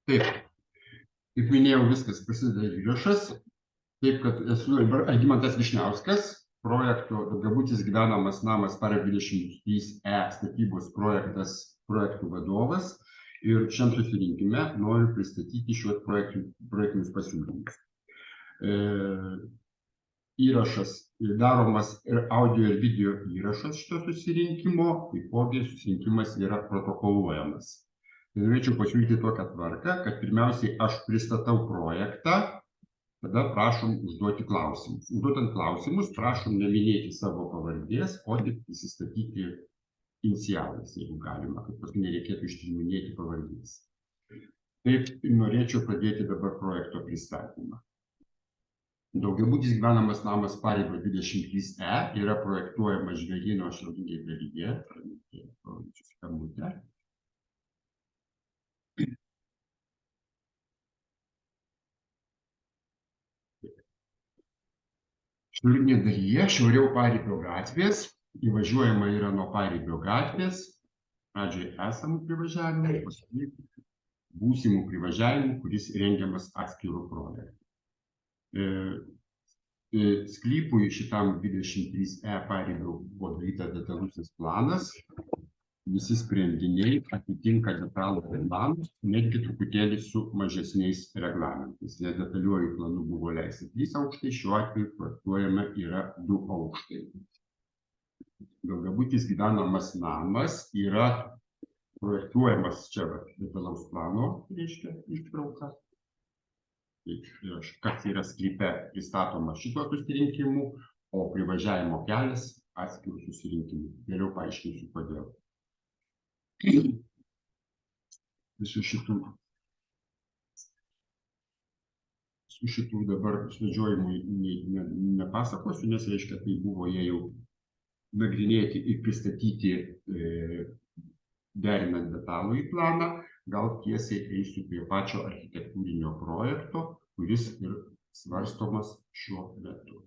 Taip, kaip minėjau, viskas prasideda įrašas. Taip, kad esu dabar Algimantas Vyšniauskas, projekto Daugiabutis gyvenamas namas Park 23E statybos projektų vadovas. Ir šiam susirinkime noriu pristatyti šiuos projektinius pasiūlymus. Įrašas daromas ir audio ir video įrašas šito susirinkimo, taipogi susirinkimas yra protokoluojamas. Norėčiau pasiūlyti tokią tvarką, kad pirmiausiai aš pristatau projektą, tada prašom užduoti klausimus. Užduodant klausimus, prašom neminėti savo pavardės, o tik įsistatyti inicialais, jeigu galima, kad paskui nereikėtų ištrinėti pavardės. Taip, norėčiau pradėti dabar projekto pristatymą. Daugiabutis gyvenamas namas Paribio 23E yra projektuojamas žvėryno šiaurinėje dalyje. Šiaurinėje dalyje, šiauriau Paribio gatvės, įvažiuojama yra nuo Paribio gatvės, pradžioje esamų privažiavimų, paskui būsimų privažiavimų, kuris rengiamas atskirų projektų. Sklypui šitam 23E Paribio buvo darytas detalusis planas, visi sprendiniai atitinka detalų planą, netgi truputėlį su mažesniais reglamentais. Nes detaliuoju planu buvo leista 3 aukštai, šiuo atveju projektuojama yra 2 aukštai. Daugiabutis gyvenamas namas yra projektuojamas čia detalaus plano, reiškia, ištrauka. Kas yra sklype pristatoma šito susirinkimu, o privažiavimo kelias atskirų susirinkimų. Vėliau paaiškinsiu, kodėl. Visų šitų dabar svedžiojimų nepasakosiu, nes reiškia, tai buvo jie jau nagrinėti ir pristatyti derinant detalų į planą, gal tiesiai eisiu prie pačio architektūrinio projekto, kuris ir svarstomas šiuo metu.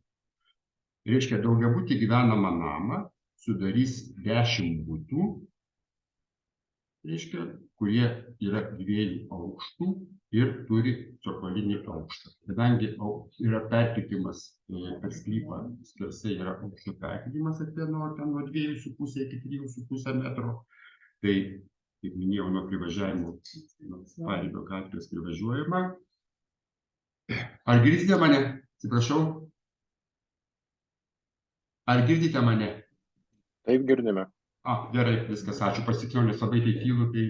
Reiškia, daugiabutį gyvenamą namą sudarys 10 butų, reiškia, kurie yra 2 aukštų ir turi cokolinį aukštą. Kadangi yra perkirtimas per sklypą, skersai yra aukščio perkirtimas apie nuo 2,5 iki 3,5 metro, tai, kaip minėjau, nuo privažiavimo Paribio gatvės privažiuojama. Ar girdite mane? Atsiprašau. Ar girdite mane? Taip, girdime. Gerai, viskas, ačiū. Pasitikrinau, nes labai tai tylu, tai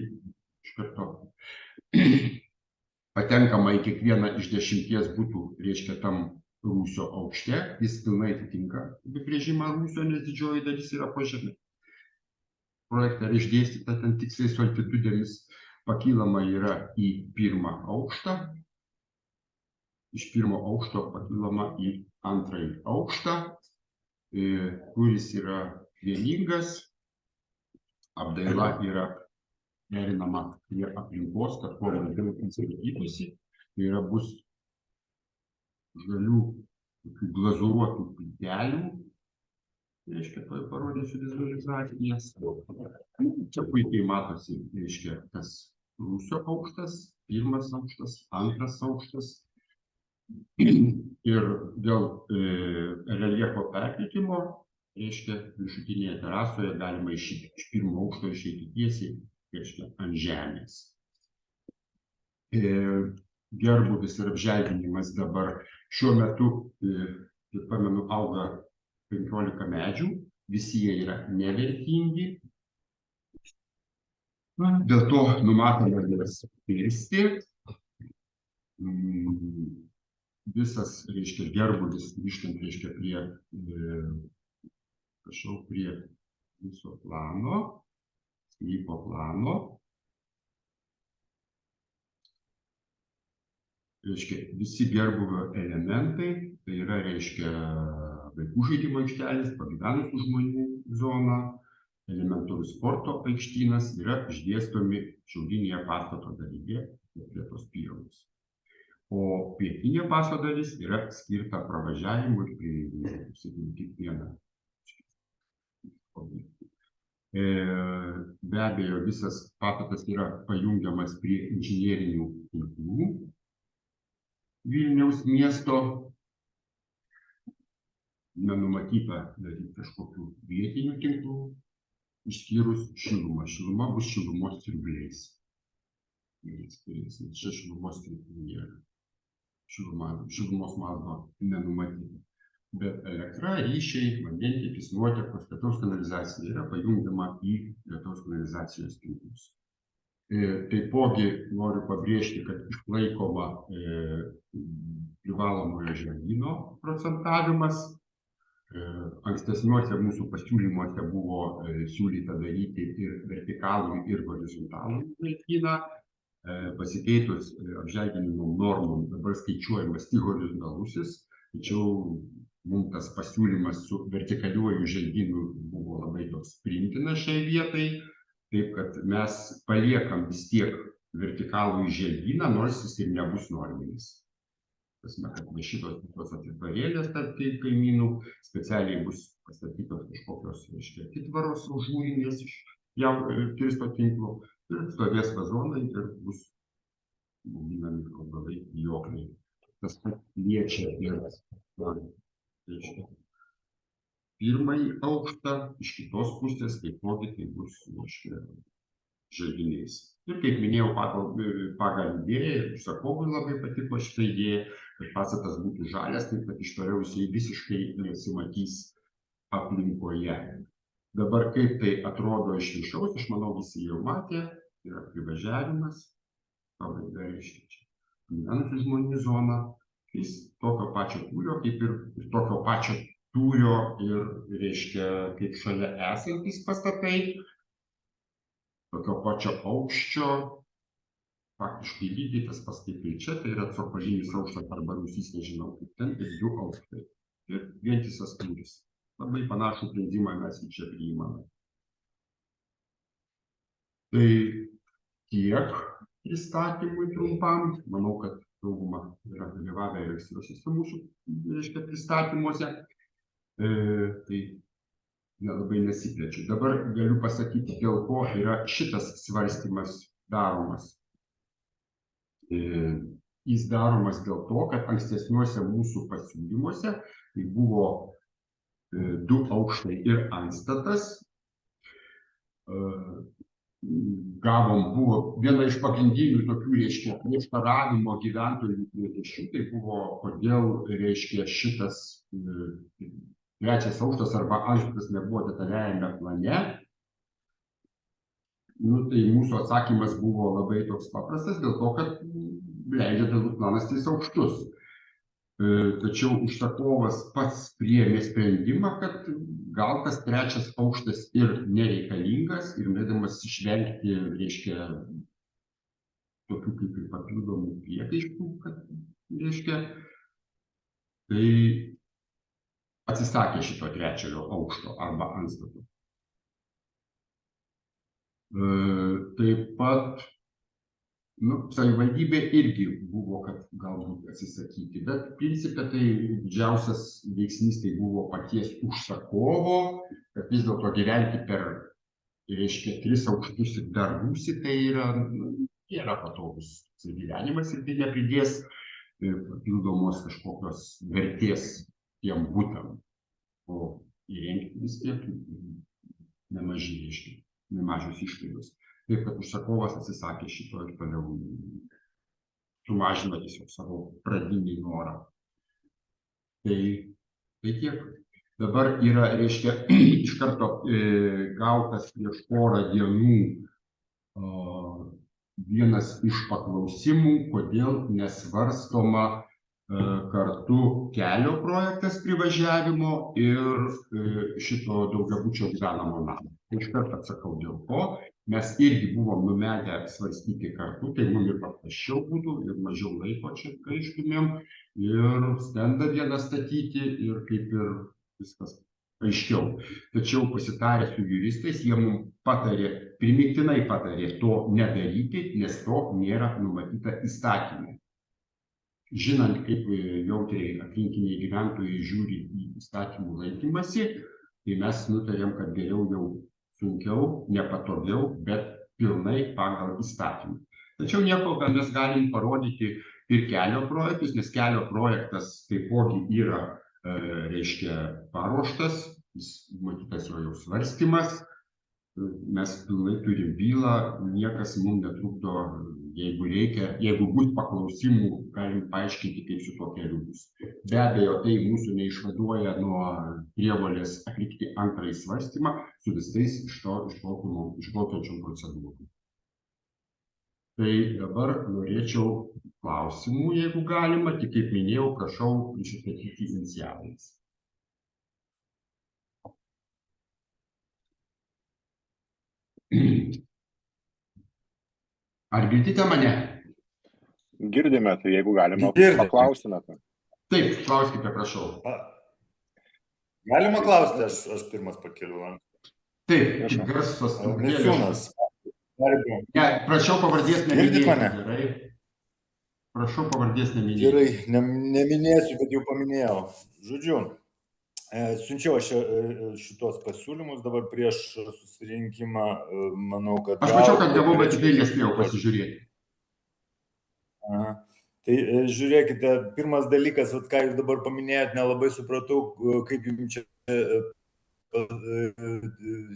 iš karto patenkama į kiekvieną iš 10 butų, reiškia, tam rūsio aukšte. Jis pilnai atitinka apibrėžimą rūsio, nes didžioji dalis yra po žeme. Projekte yra išdėstyta ten tiksliai su altitudėmis, pakylama yra į 1 aukštą, iš 1 aukšto pakylama į 2 aukštą, kuris yra vieningas, apdaila yra derinama prie aplinkos, kad kuo mažiau įsilaikytųsi, tai yra bus žalių glazūruotų plytelių. Reiškia, to parodysiu vizualizacijas. Čia puikiai matosi, reiškia, tas rūsio aukštas, 1 aukštas, 2 aukštas. Ir dėl reljefo perkeitimo, reiškia, viršutinėje terasoje galima iš 1 aukšto išeiti tiesiai, reiškia, ant žemės. Gerbūvis ir apželdinimas dabar šiuo metu, kaip pamenu, auga 15 medžių, visi jie yra nevertingi. Dėl to numatoma juos kirsti. Visas, reiškia, gerbūvis, grįžtant, reiškia, prie viso plano, sklypo plano. Reiškia, visi gerbūvio elementai, tai yra, reiškia, vaikų žaidimo aikštelis, pagyvenusių žmonių zona, elementarus sporto aikštynas yra išdėstomi šiaurinėje pastato dalyje prie tos pievos. O pietinė pastato dalis yra skirta pravažiavimui ir kiekvieną. Be abejo, visas pastatas yra pajungiamas prie inžinerinių tinklų Vilniaus miesto. Nenumatyta daryti kažkokių vietinių tinklų, išskyrus šilumą. Šiluma bus šilumos siurbliais. Čia šilumos tinklų nėra. Šilumos mazgo nenumatyta. Bet elektra, ryšiai, vandentiekis, nuotekos, lietaus kanalizacija yra pajungiama į lietaus kanalizacijos tinklus. Taipogi noriu pabrėžti, kad išlaikoma privalomojo želdyno procentavimas. Ankstesniuose mūsų pasiūlymuose buvo siūlyta daryti ir vertikalų, ir horizontalų želdyną. Pasikeitus apželdinimo normom dabar skaičiuojamas tik horizontalusis, tačiau mums tas pasiūlymas su vertikaliuoju želdynu buvo labai toks priimtinas šiai vietai, taip kad mes paliekam vis tiek vertikalų želdyną, nors jis ir nebus norminis. Kad be šitos atitvarėlės tarp kaimynų specialiai bus pastatytos kažkokios atitvaros užmūrinės iš kirsto tinklo ir stovės vazonai ir bus auginami augalai vijokliai. Tas liečia ir pirmąjį aukštą, iš kitos pusės taipogi tai bus želdiniais. Ir kaip minėjau, pagal idėją, užsakovui labai patiko šitą idėją, kad pastatas būtų žalias, taip kad iš toliau jisai visiškai nesimatys aplinkoje. Dabar kaip tai atrodo iš viršaus, aš manau, visi jau matė, yra privažiavimas, pabaiga reiškia čia gyvenančių žmonių zona, jis tokio pačio tūrio, kaip ir tokio pačio tūrio ir reiškia kaip šalia esantys pastatai, tokio pačio aukščio, faktiškai lygiai tas pats kaip ir čia, tai yra cokolinis aukštas arba rūsys, nežinau, kaip ten, ir 2 aukštai. Ir vientisas tūris. Labai panašų sprendimą mes į čia priimame. Tai tiek pristatymui trumpam. Manau, kad dauguma yra dalyvavę ir ankstyvuosiuose mūsų pristatymuose. Tai nelabai nesiplečiu. Dabar galiu pasakyti, dėl ko yra šitas svarstymas daromas. Jis daromas dėl to, kad ankstesniuose mūsų pasiūlymuose tai buvo 2 aukštai ir antstatas. Buvo viena iš pagrindinių tokių, reiškia, prieštaravimo gyventojų priežasčių, tai buvo, kodėl, reiškia, šitas 3 aukštas arba antstatas nebuvo detaliajame plane. Tai mūsų atsakymas buvo labai toks paprastas, dėl to, kad leidžia detalus planas 3 aukštus. Tačiau užsakovas pats priėmė sprendimą, kad gal tas 3 aukštas ir nereikalingas, ir norėdamas išvengti, reiškia, tokių kaip ir papildomų priekaištų, kad, reiškia, tai atsisakė šito 3 aukšto arba antstato. Taip pat savivaldybė irgi buvo, kad galbūt atsisakyti, bet principe tai didžiausias veiksnys tai buvo paties užsakovo, kad vis dėlto gyventi per, reiškia, 3 aukštus ir dar rūsį, tai yra patogus gyvenimas ir tai nepridės papildomos kažkokios vertės tiem butam, o įrengti vis tiek nemažos išlaidos. Taip, kad užsakovas atsisakė šito ir toliau sumažino tiesiog savo pradinį norą. Tai tiek. Dabar yra, reiškia, iš karto gautas prieš porą dienų vienas iš paklausimų, kodėl nesvarstoma kartu kelio projektas privažiavimo ir šito daugiabučio gyvenamo namo. Iš karto atsakau dėl ko. Mes irgi buvom numetę svarstyti kartu, tai mums ir paprasčiau būtų ir mažiau laiko čia gaištumėm ir stendą vieną statyti ir kaip ir viskas aiškiau. Tačiau pasitarę su juristais, jie mums patarė, primygtinai patarė to nedaryti, nes to nėra numatyta įstatyme. Žinant, kaip jautriai aplinkiniai gyventojai žiūri į įstatymų laikymąsi, tai mes nutarėm, kad geriau jau sunkiau, nepatogiau, bet pilnai pagal įstatymą. Tačiau nieko, kad mes galim parodyti ir kelio projektus, nes kelio projektas taipogi yra, reiškia, paruoštas, jis matytas jau svarstymas, mes pilnai turim bylą, niekas mums netrukdo, jeigu reikia, jeigu bus paklausimų, galim paaiškinti, kaip su tuo keliu bus. Be abejo, tai mūsų neišvaduoja nuo prievolės atlikti antrąjį svarstymą su visais išplaukiančiom procedūrom. Tai dabar norėčiau klausimų, jeigu galima, tik kaip minėjau, prašau prisistatyti inicialais. Ar girdite mane? Girdime, tai jeigu galima, paklausimėte. Taip, klauskite, prašau. Galima klausti, aš pirmas pakeliu. Taip, garsas. Misiūnas. Ne, prašau pavardės neminėti. Girdit mane? Gerai. Prašau pavardės neminėti. Gerai, neminėsiu, bet jau paminėjau. Žodžiu, siunčiau aš šitos pasiūlymus dabar prieš susirinkimą, manau, kad... Aš mačiau, kad gavau, bet tikrai nespėjau pasižiūrėti. Aha. Tai žiūrėkite, pirmas dalykas, ką jūs dabar paminėjot, nelabai supratau, kaip jums čia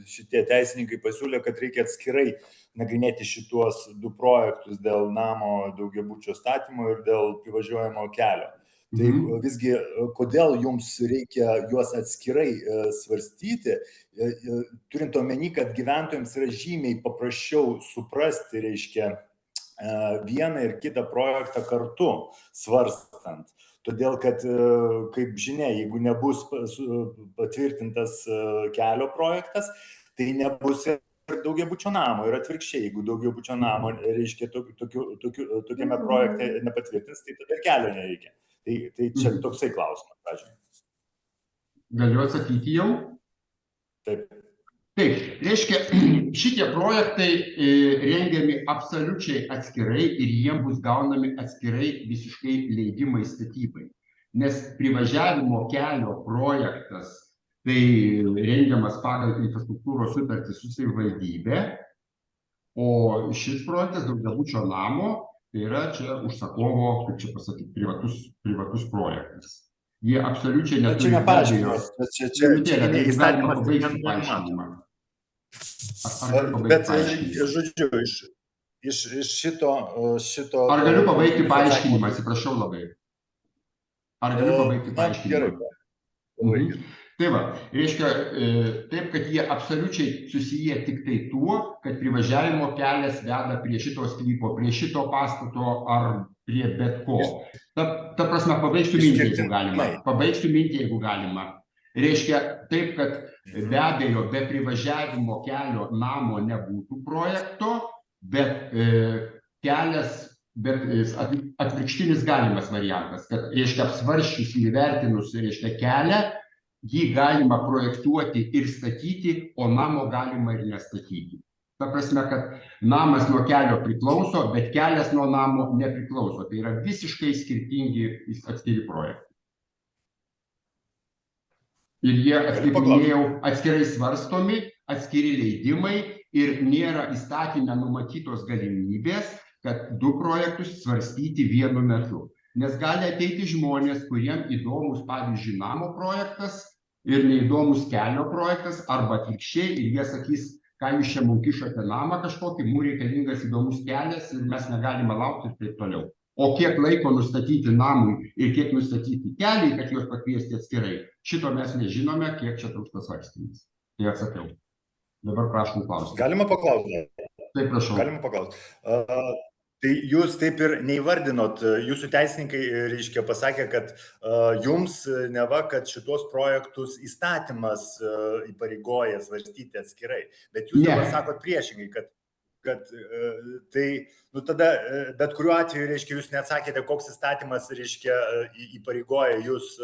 šitie teisininkai pasiūlė, kad reikia atskirai nagrinėti šituos du projektus dėl namo daugiabučio statymo ir dėl privažiuojamo kelio. Tai visgi, kodėl jums reikia juos atskirai svarstyti, turint omeny, kad gyventojams yra žymiai paprasčiau suprasti, reiškia, vieną ir kitą projektą kartu svarstant. Todėl, kad, kaip žinia, jeigu nebus patvirtintas kelio projektas, tai nebus ir daugiabučio namo. Ir atvirkščiai, jeigu daugiabučio namo, reiškia, tokiame projekte nepatvirtins, tai tada kelio nereikia. Tai čia toksai klausimas, pažiūrėjau. Galiu atsakyti jau? Taip. Taip, reiškia, šitie projektai rengiami absoliučiai atskirai ir jiem bus gaunami atskirai visiškai leidimai statybai. Nes privažiavimo kelio projektas tai rengiamas pagal infrastruktūros sutartį su savivaldybė, o šis projektas daugiabučio namo tai yra čia užsakovo, kaip čia pasakyti, privatus projektas. Jie absoliučiai neturi... Čia nepaaiškinimas, čia įstatymas nenumato. Bet, žodžiu, iš šito... Ar galiu pabaigti paaiškinimą, atsiprašau labai. Ar galiu pabaigti paaiškinimą? Gerai. Tai va, reiškia, taip, kad jie absoliučiai susiję tik tai tuo, kad privažiavimo kelias veda prie šito sklypo, prie šito pastato ar prie bet ko. Ta prasme, pabaigsiu mintį, jeigu galima. Pabaigsiu mintį, jeigu galima. Reiškia, taip, kad be abejo, be privažiavimo kelio namo nebūtų projekto, bet kelias, bet atvirkštinis galimas variantas, kad, reiškia, apsvarsčius įvertinus, reiškia, kelią, jį galima projektuoti ir statyti, o namo galima ir nestatyti. Ta prasme, kad namas nuo kelio priklauso, bet kelias nuo namo nepriklauso. Tai yra visiškai skirtingi atskiri projektai. Ir jie, kaip minėjau, atskirai svarstomi, atskiri leidimai ir nėra įstatyme numatytos galimybės, kad du projektus svarstyti vienu metu. Nes gali ateiti žmonės, kuriem įdomus, pavyzdžiui, namo projektas ir neįdomus kelio projektas, arba atvirkščiai, ir jie sakys, ką jūs čia mums kišote namą kažkokį, mums reikalingas įdomus kelias ir mes negalime laukti ir taip toliau. O kiek laiko nustatyti namui ir kiek nustatyti keliui, kad juos pakviesti atskirai, šito mes nežinome, kiek čia trūksta svarstymas. Tai atsakiau. Dabar prašom klausti. Galima paklausti? Taip, prašau. Galima paklausti. Tai jūs taip ir neįvardinot, jūsų teisininkai, reiškia, pasakė, kad jums neva, kad šitos projektus įstatymas įpareigoja svarstyti atskirai, bet jūs dabar sakot priešingai, kad tai, nu tada, bet kuriuo atveju, reiškia, jūs neatsakėte, koks įstatymas, reiškia, įpareigoja jūs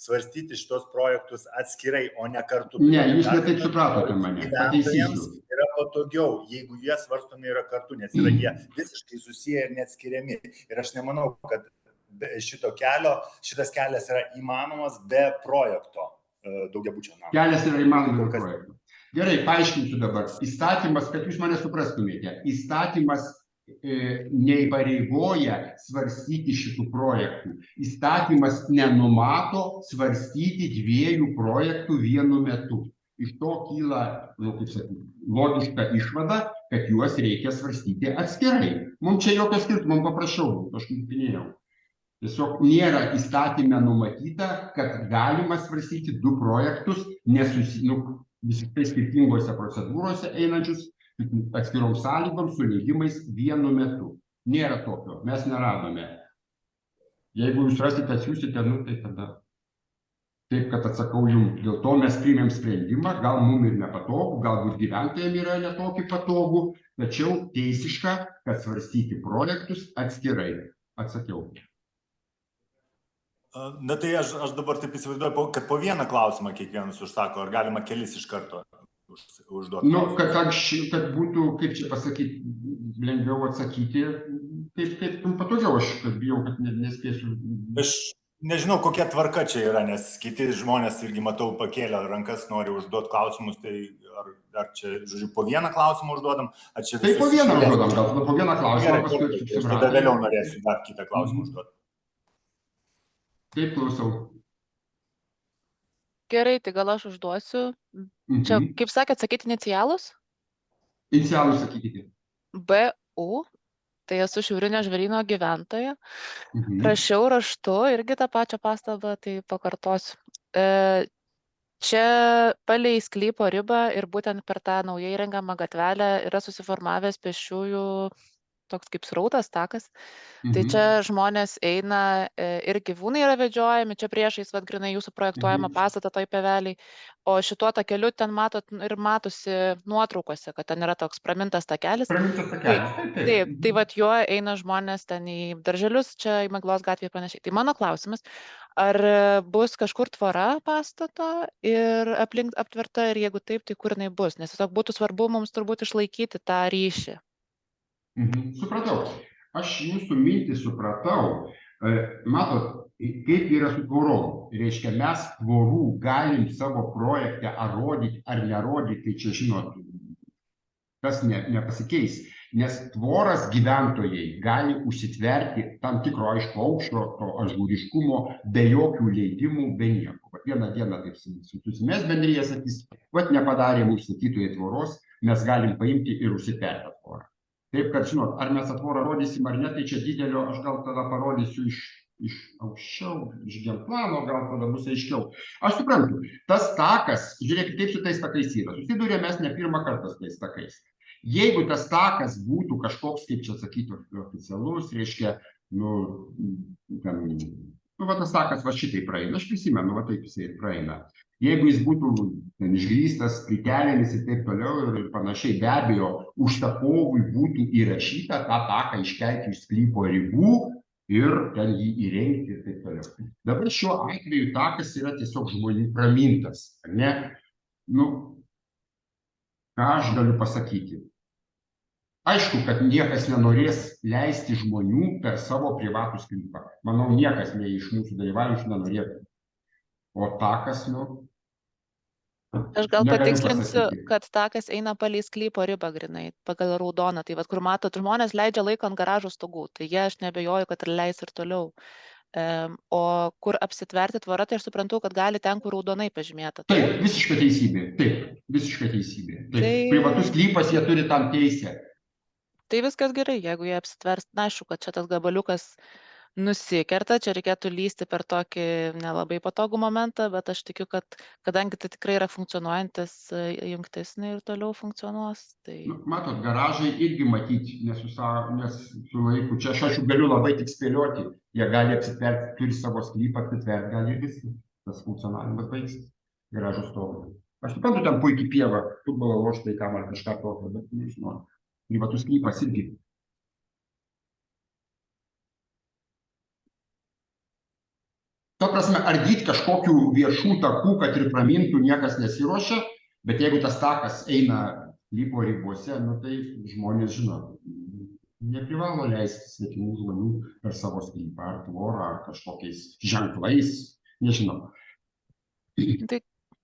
svarstyti šitos projektus atskirai, o ne kartu. Ne, jūs netaip supratote mane. Gyventojams yra patogiau, jeigu jie svarstomi yra kartu, nes yra jie visiškai susiję ir neatskiriami. Ir aš nemanau, kad šitas kelias yra įmanomas be projekto daugiabučio namo. Kelias yra įmanomas be projekto. Gerai, paaiškinsiu dabar. Įstatymas, kad jūs mane suprastumėte, įstatymas neįpareigoja svarstyti šitų projektų. Įstatymas nenumato svarstyti 2 projektų vienu metu. Iš to kyla, kaip sakyti, logiška išvada, kad juos reikia svarstyti atskirai. Mums čia jokio skirtumo, mums paprasčiau būtų, aš kaip minėjau. Tiesiog nėra įstatyme numatyta, kad galima svarstyti 2 projektus visiškai skirtingose procedūrose einančius atskirom sąlygom su leidimais vienu metu. Nėra tokio, mes neradome. Jeigu jūs rasite, atsiųsite, tai tada. Taip, kad atsakau jums, dėl to mes priėmėm sprendimą, gal mums ir nepatogu, galbūt gyventojams yra netokį patogų, tačiau teisiška, kad svarstyti projektus atskirai. Atsakiau. Na tai aš dabar taip įsivaizduoju, kad po vieną klausimą kiekvienas užsako, ar galima kelis iš karto užduoti? Kad būtų, kaip čia pasakyti, lengviau atsakyti, kaip patogiau, aš bijau, kad nespėsiu. Aš nežinau, kokia tvarka čia yra, nes kiti žmonės irgi matau pakėlę rankas, nori užduoti klausimus, tai ar čia, žodžiu, po vieną klausimą užduodam? Tai po vieną užduodam, gal po vieną klausimą. Aš tada vėliau norėsiu dar kitą klausimą užduoti. Taip, klausau. Gerai, tai gal aš užduosiu. Čia, kaip sakėt, sakyti inicialus? Inicialus sakykite. BU, tai esu Šiaurinio Žvėryno gyventoja. Prašiau raštu, irgi tą pačią pastabą, tai pakartosiu. Čia palei sklypo ribą ir būtent per tą naujai įrengiamą gatvelę yra susiformavęs pėsčiųjų toks kaip srautas, takas. Tai čia žmonės eina ir gyvūnai yra vedžiojami, čia priešais grynai jūsų projektuojama pastatą toj peveliai, o šituo takeliu ten matot ir matosi nuotraukose, kad ten yra toks pramintas takelis. Taip, tai vat juo eina žmonės ten į darželius, čia į Miglos gatvėje panašiai. Tai mano klausimas, ar bus kažkur tvora pastato ir aplink aptverta, ir jeigu taip, tai kur jinai bus? Nes tiesiog būtų svarbu mums turbūt išlaikyti tą ryšį. Supratau. Aš jūsų mintį supratau. Matot, kaip yra su tvorom. Reiškia, mes tvorų galim savo projekte ar rodyti, ar nerodyti, tai čia žinot, tas nepasikeis. Nes tvoras gyventojai gali užsitverti tam tikro aišku aukščio, to ažūriškumo, be jokių leidimų, be nieko. Vieną dieną, taip susimės bendrija, sakys, nepadarė mums statytojai tvoros, mes galim paimti ir užsitverti tvorą. Taip, kad, žinot, ar mes atvorą rodysim ar ne, tai čia didelio, aš gal tada parodysiu iš aukščiau, iš genplano, gal tada bus aiškiau. Aš suprantu, tas takas, žiūrėkit, taip su tais takais yra. Susidūrė mes ne pirmą kartą su tais takais. Jeigu tas takas būtų kažkoks, kaip čia sakyti, oficialus, reiškia, tas takas va šitai praeina, aš prisimenu, va taip jisai ir praeina. Jeigu jis būtų išgrįstas plytelėmis ir taip toliau ir panašiai, be abejo, užsakovui būtų įrašyta tą taką iškelti iš sklypo ribų ir ten jį įrengti ir taip toliau. Dabar šiuo atveju takas yra tiesiog žmonių pramintas, ar ne? Ką aš galiu pasakyti? Aišku, kad niekas nenorės leisti žmonių per savo privatų sklypą. Manau, niekas iš mūsų dalyvaujančių nenorėtų. O takas, Aš gal patikslinsiu, kad takas eina palei sklypo ribą grinai, pagal raudoną. Tai kur matot, žmonės leidžia laiką ant garažo stogų. Tai jie, aš nebejoju, kad ir leis ir toliau. O kur apsitverti tvora, tai aš suprantu, kad gali ten, kur raudonai pažymėta. Taip, visiškai teisybė. Taip, visiškai teisybė. Taip, privatus sklypas, jie turi tam teisę. Tai viskas gerai, jeigu jie apsitvers. Na, aišku, kad čia tas gabaliukas nusikerta, čia reikėtų lysti per tokį nelabai patogų momentą, bet aš tikiu, kad kadangi tai tikrai yra funkcionuojantis jungtis ir toliau funkcionuos. Tai... Matot, garažai irgi matyti, nes su laiku, čia aš galiu labai tik spėlioti, jie gali apsitverti, turi savo sklypą, apsitverti, gali ir viskas, tas funkcionavimas baigsis, garažų stovi. Aš suprantu, ten puikiai pieva, futbolo loštai, kam ar kažką tokio, bet nežinau, privatus sklypas irgi. Ta prasme, ardyti kažkokių viešų takų, kad ir pramintų, niekas nesiruošia, bet jeigu tas takas eina sklypo ribose, tai žmonės žino, neprivalo leisti svetimų žmonių per savo sklypą, ar tvorą, ar kažkokiais ženklais, nežinau.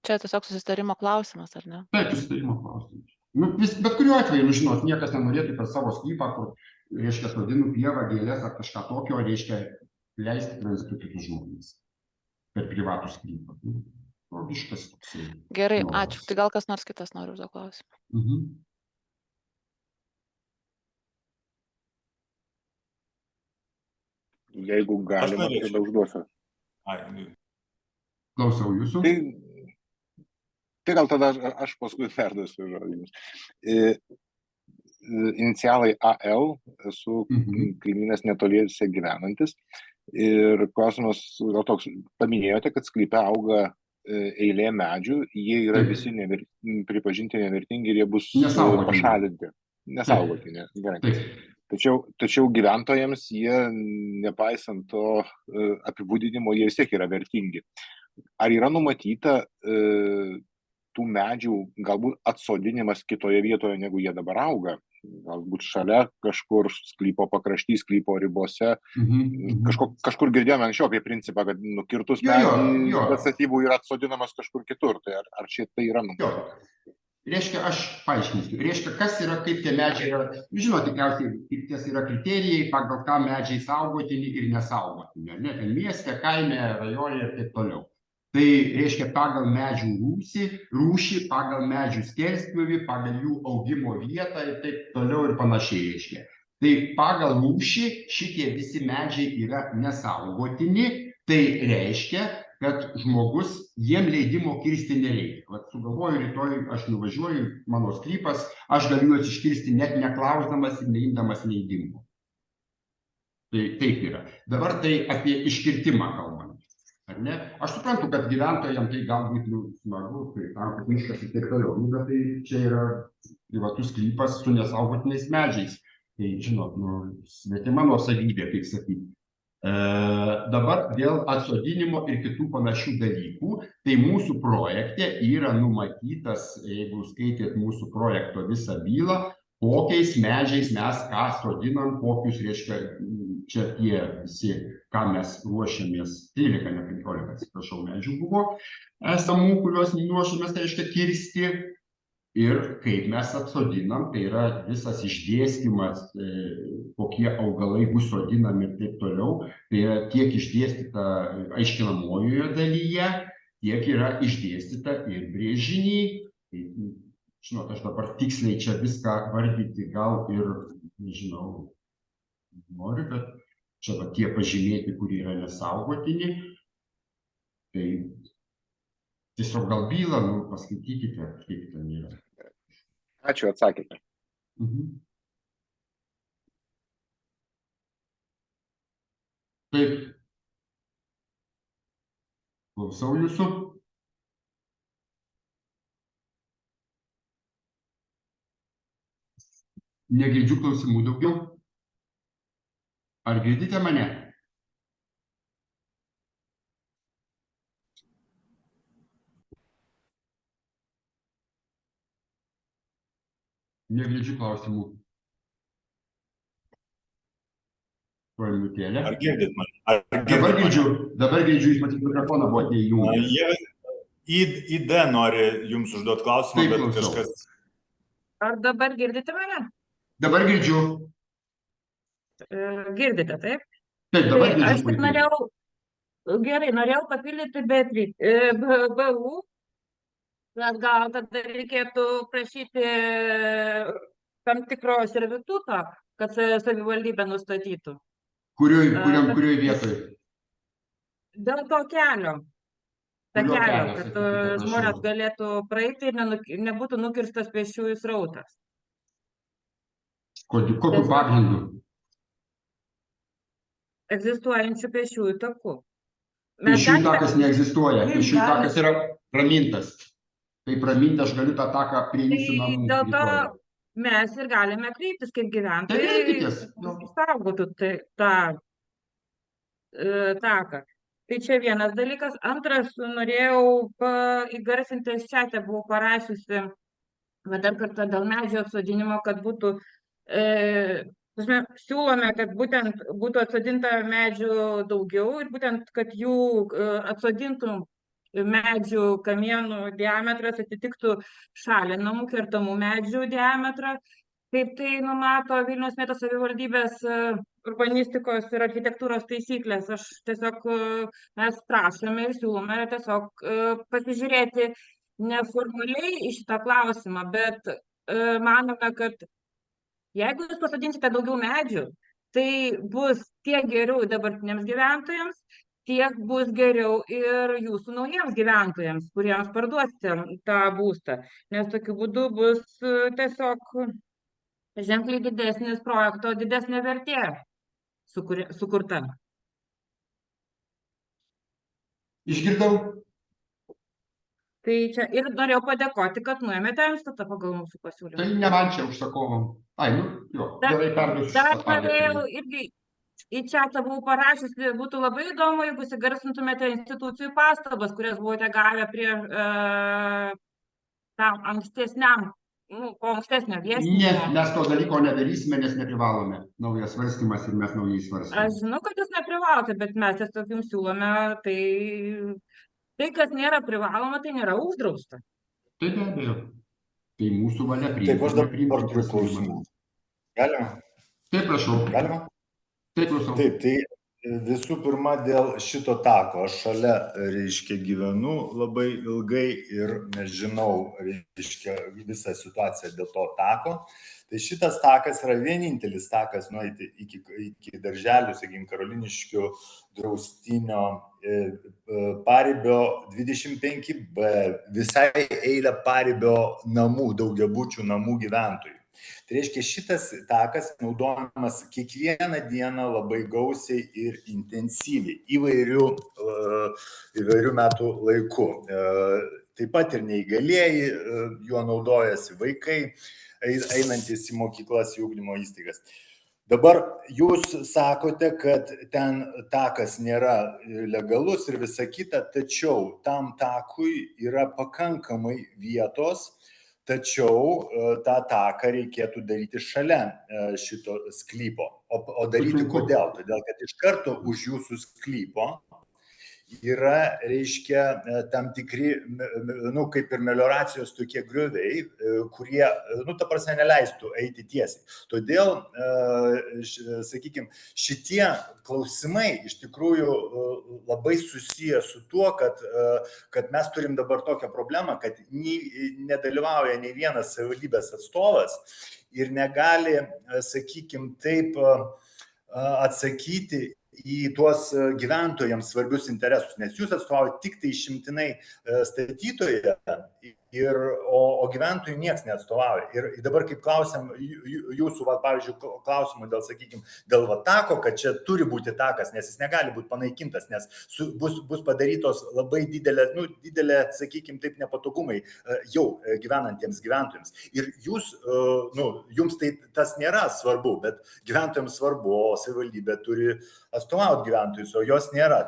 Čia tiesiog susitarimo klausimas, ar ne? Taip, susitarimo klausimas. Bet kuriuo atveju, žinot, niekas nenorėtų per savo sklypą, kur, reiškia, sodinu pievą, gėlės ar kažką tokio, reiškia, leisti tranzitu kitus žmonės per privatų sklypą. Logiškas toksai. Gerai, noras. ačiū. Tai gal kas nors kitas nori užduoti klausimą? Jeigu galima, tai tada užduosiu. Klausau jūsų. Tai gal tada aš paskui perduosiu žodžius. Inicialai AL, esu kaimynas netoliese gyvenantis. Ir klausimas gal toks, paminėjote, kad sklype auga eilė medžių, jie yra visi pripažinti nevertingi ir jie bus pašalinti. Nesaugotini. Gerai. Tačiau gyventojams jie, nepaisant to apibūdinimo, jie vis tiek yra vertingi. Ar yra numatyta tų medžių galbūt atsodinimas kitoje vietoje, negu jie dabar auga? Galbūt šalia kažkur sklypo pakrašty, sklypo ribose. Kažkur girdėjome anksčiau apie principą, kad nukirtus medį be statybų yra atsodinamas kažkur kitur. Tai ar čia tai yra numatyta? Reiškia, aš paaiškinsiu. Reiškia, kas yra, kaip tie medžiai yra. Žinot, tikriausiai, kaip ties yra kriterijai, pagal ką medžiai saugotini ir nesaugotini. Ne, ten mieste, kaime, rajone ir taip toliau. Tai reiškia, pagal medžių rūšį, pagal medžių skerspjūvį, pagal jų augimo vietą ir taip toliau ir panašiai reiškia. Tai pagal rūšį šitie visi medžiai yra nesaugotini. Tai reiškia, kad žmogus jiem leidimo kirsti nereikia. Vat sugalvoju, rytoj aš nuvažiuoju, mano sklypas, aš galiu juos iškirsti net neklausdamas ir neimdamas leidimo. Tai taip yra. Dabar tai apie iškirtimą kalbame. Ar ne? Aš suprantu, kad gyventojams tai galbūt smagu, tai tam, kad miškas ir taip toliau. Bet tai čia yra privatus sklypas su nesaugotinais medžiais. Tai, žinot, svetima nuosavybė, kaip sakyti. Dabar dėl atsodinimo ir kitų panašių dalykų, tai mūsų projekte yra numatytas, jeigu skaitėt mūsų projekto visą bylą, kokiais medžiais mes ką sodinam, kokius, reiškia, čia tie visi, ką mes ruošiamės, 13, ne 15, atsiprašau, medžių buvo esamų, kuriuos ruošiamės, tai reiškia, kirsti. Ir kaip mes atsodinam, tai yra visas išdėstymas, kokie augalai bus sodinami ir taip toliau. Tai yra tiek išdėstyta aiškinamojoje dalyje, tiek yra išdėstyta ir brėžiny. Tai, žinot, aš dabar tiksliai čia viską vardyti gal ir, nežinau, noriu, bet čia va tie pažymėti, kurie yra nesaugotini. Tai tiesiog gal bylą, paskaitykite, kaip ten yra. Ačiū, atsakėte. Taip. Klausau jūsų. Negirdžiu klausimų daugiau. Ar girdite mane? Negirdžiu klausimų. Tuoj minutėlę. Ar girdit mane? Dabar girdžiu, jūs matyti mikrofoną buvote įjungęs. ID nori jums užduoti klausimą, Taip, bet klausau. kažkas... Ar dabar girdite mane? Dabar girdžiu. Girdite, taip? Taip, dabar girdžiu. Aš tik norėjau papildyti BU, bet gal tada reikėtų prašyti tam tikro servituto, kad savivaldybė nustatytų. Kurioj vietoj? Dėl to kelio. Kurio kelio, Kad sakykite, prašau. žmonės galėtų praeiti ir nebūtų nukirstas pėsčiųjų srautas. Kokiu pagrindu? Egzistuojančių pėsčiųjų takų. Pėsčiųjų takas neegzistuoja. Pėsčiųjų takas yra pramintas. Tai praminta, aš galiu tą taką prie jūsų namų. Dėl to mes ir galime kreiptis kaip gyventojai, Tai kreipkitės. saugotų tą taką. Tai čia vienas dalykas. Antras, norėjau įgarsinti, aš čia buvau parašiusi, bet dar kartą dėl medžio atsodinimo, kad būtų, siūlome, kad būtent būtų atsodinta medžių daugiau ir būtent, kad jų atsodintų medžių kamienų diametras atitiktų šalinamų kertamų medžių diametrą, kaip tai numato Vilniaus miesto savivaldybės urbanistikos ir architektūros taisyklės. Aš tiesiog mes prašome ir siūlome tiesiog pasižiūrėti neformaliai į šitą klausimą, bet manome, kad jeigu jūs pasodinsite daugiau medžių, tai bus tiek geriau dabartiniams gyventojams, tiek bus geriau ir jūsų naujiems gyventojams, kuriems parduosite tą būstą. Nes tokiu būdu bus tiesiog ženkliai didesnis projekto, didesnė vertė sukurta. Išgirdau. Tai čia ir norėjau padėkoti, kad nuėmėte Antstatą pagal mūsų pasiūlymą. Tai ne man čia užsakovom. Ai, gerai perduosiu. Dar norėjau irgi į chatą buvau parašiusi, būtų labai įdomu, jeigu įsigarsintumėte institucijų pastabas, kurias buvote gavę prie tam ankstesniam, po ankstesnio viešinimo. Ne, mes to dalyko nedarysime, nes neprivalome. Naujas svarstymas ir mes naujai svarstome. Aš žinau, kad jūs neprivalote, bet mes tiesiog jums siūlome, tai, kas nėra privaloma, tai nėra uždrausta. Tai be abejo. Tai mūsų valia priimti. Taip, aš dabar turiu klausimų. Galima? Taip, prašau. Galima? Taip, prašau. Taip, tai visų pirma dėl šito tako. Aš šalia, reiškia, gyvenu labai ilgai ir nežinau, reiškia, visą situaciją dėl to tako. Tai šitas takas yra vienintelis takas nueiti iki darželių, sakykime, Karoliniškių draustinio Paribio 25B, visai eilę Paribio namų, daugiabučių namų gyventojų. Tai reiškia, šitas takas naudojamas kiekvieną dieną labai gausiai ir intensyviai, įvairių metų laiku. Taip pat ir neįgalieji juo naudojasi, vaikai einantis į mokyklas, į ugdymo įstaigas. Dabar jūs sakote, kad ten takas nėra legalus ir visa kita, tačiau tam takui yra pakankamai vietos, tačiau tą taką reikėtų daryti šalia šito sklypo. O daryti kodėl? Todėl, kad iš karto už jūsų sklypo yra, reiškia, tam tikri, kaip ir melioracijos tokie grioviai, kurie, ta prasme, neleistų eiti tiesiai. Todėl, sakykime, šitie klausimai iš tikrųjų labai susiję su tuo, kad mes turim dabar tokią problemą, kad nedalyvauja nei vienas savivaldybės atstovas ir negali, sakykime, taip atsakyti į tuos gyventojams svarbius interesus, nes jūs atstovaujate tik tai išimtinai statytoje, o gyventojų nieks neatstovauja. Ir dabar kaip klausiam jūsų, pavyzdžiui, klausimų dėl, sakykime, dėl tako, kad čia turi būti takas, nes jis negali būti panaikintas, nes bus padarytos labai didelė, sakykime, taip nepatogumai jau gyvenantiems gyventojams. Ir jūs, jums tai tas nėra svarbu, bet gyventojams svarbu, o savivaldybė turi atstovauti gyventojus, o jos nėra.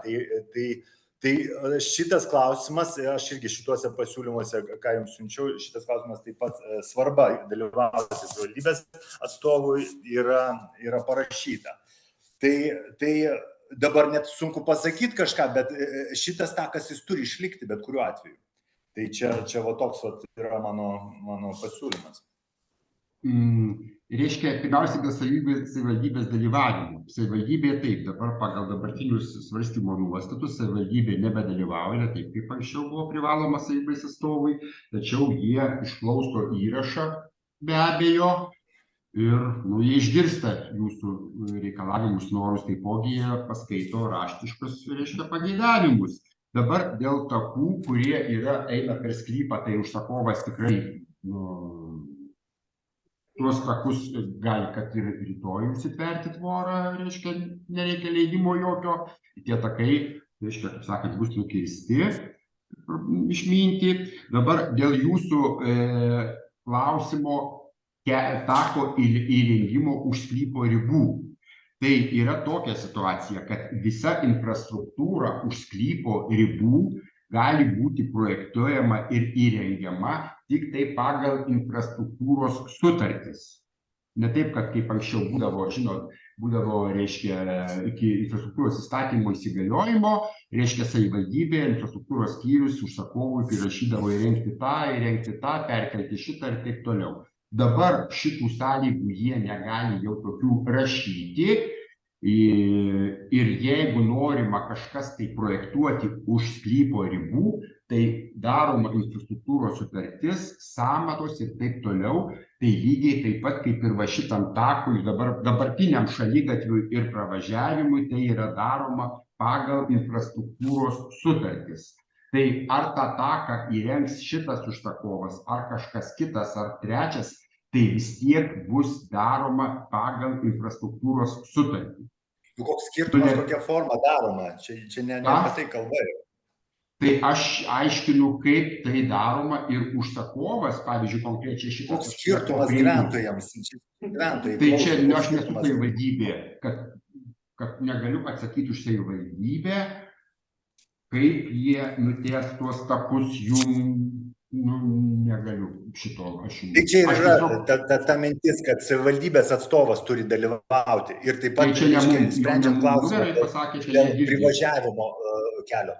Tai šitas klausimas, aš irgi šituose pasiūlymuose, ką jums siunčiau, šitas klausimas taip pat svarba dalyvauti savivaldybės atstovui yra parašyta. Tai dabar net sunku pasakyti kažką, bet šitas takas jis turi išlikti bet kuriuo atveju. Tai čia toks yra mano pasiūlymas. Reiškia, pirmiausia, dėl savivaldybės dalyvavimo. Savivaldybė taip, dabar pagal dabartinius svarstymo nuostatus savivaldybė nebedalyvauja, taip kaip anksčiau buvo privaloma savivaldybės atstovui, tačiau jie išklauso įrašą be abejo ir jie išgirsta jūsų reikalavimus, norus, taipogi jie paskaito raštiškus, reiškia, pageidavimus. Dabar dėl takų, kurie eina per sklypą, tai užsakovas tikrai tuos takus gali, kad ir rytoj užsitverti tvorą, reiškia, nereikia leidimo jokio. Tie takai, reiškia, kaip sakant, bus nukirsti, išminti. Dabar dėl jūsų klausimo tako įrengimo už sklypo ribų. Tai yra tokia situacija, kad visa infrastruktūra už sklypo ribų gali būti projektuojama ir įrengiama tik tai pagal infrastruktūros sutartis. Ne taip, kad kaip anksčiau būdavo, žinot, reiškia, iki infrastruktūros įstatymo įsigaliojimo, reiškia, savivaldybė, infrastruktūros skyrius užsakovui prirašydavo įrengti tą, perkelti šitą ir taip toliau. Dabar šitų sąlygų jie negali jau tokių rašyti ir jeigu norima kažkas tai projektuoti už sklypo ribų, tai daroma infrastruktūros sutartis, sąmatos ir taip toliau. Tai lygiai taip pat kaip ir va šitam takui, dabartiniam šaligatviui ir pravažiavimui, tai yra daroma pagal infrastruktūros sutartis. Tai ar tą taką įrengs šitas užsakovas, ar kažkas kitas, ar trečias, tai vis tiek bus daroma pagal infrastruktūros sutartį. Koks skirtumas, kokia forma daroma? Čia ne apie tai kalba. Tai aš aiškinu, kaip tai daroma ir užsakovas, pavyzdžiui, konkrečiai šitas... Koks skirtumas gyventojams? Tai čia aš nesu savivaldybė, kad negaliu atsakyti už savivaldybę, kaip jie nuties tuos takus negaliu šito aš. Tai čia yra ta mintis, kad savivaldybės atstovas turi dalyvauti ir taip pat sprendžiant klausimą dėl privažiavimo kelio.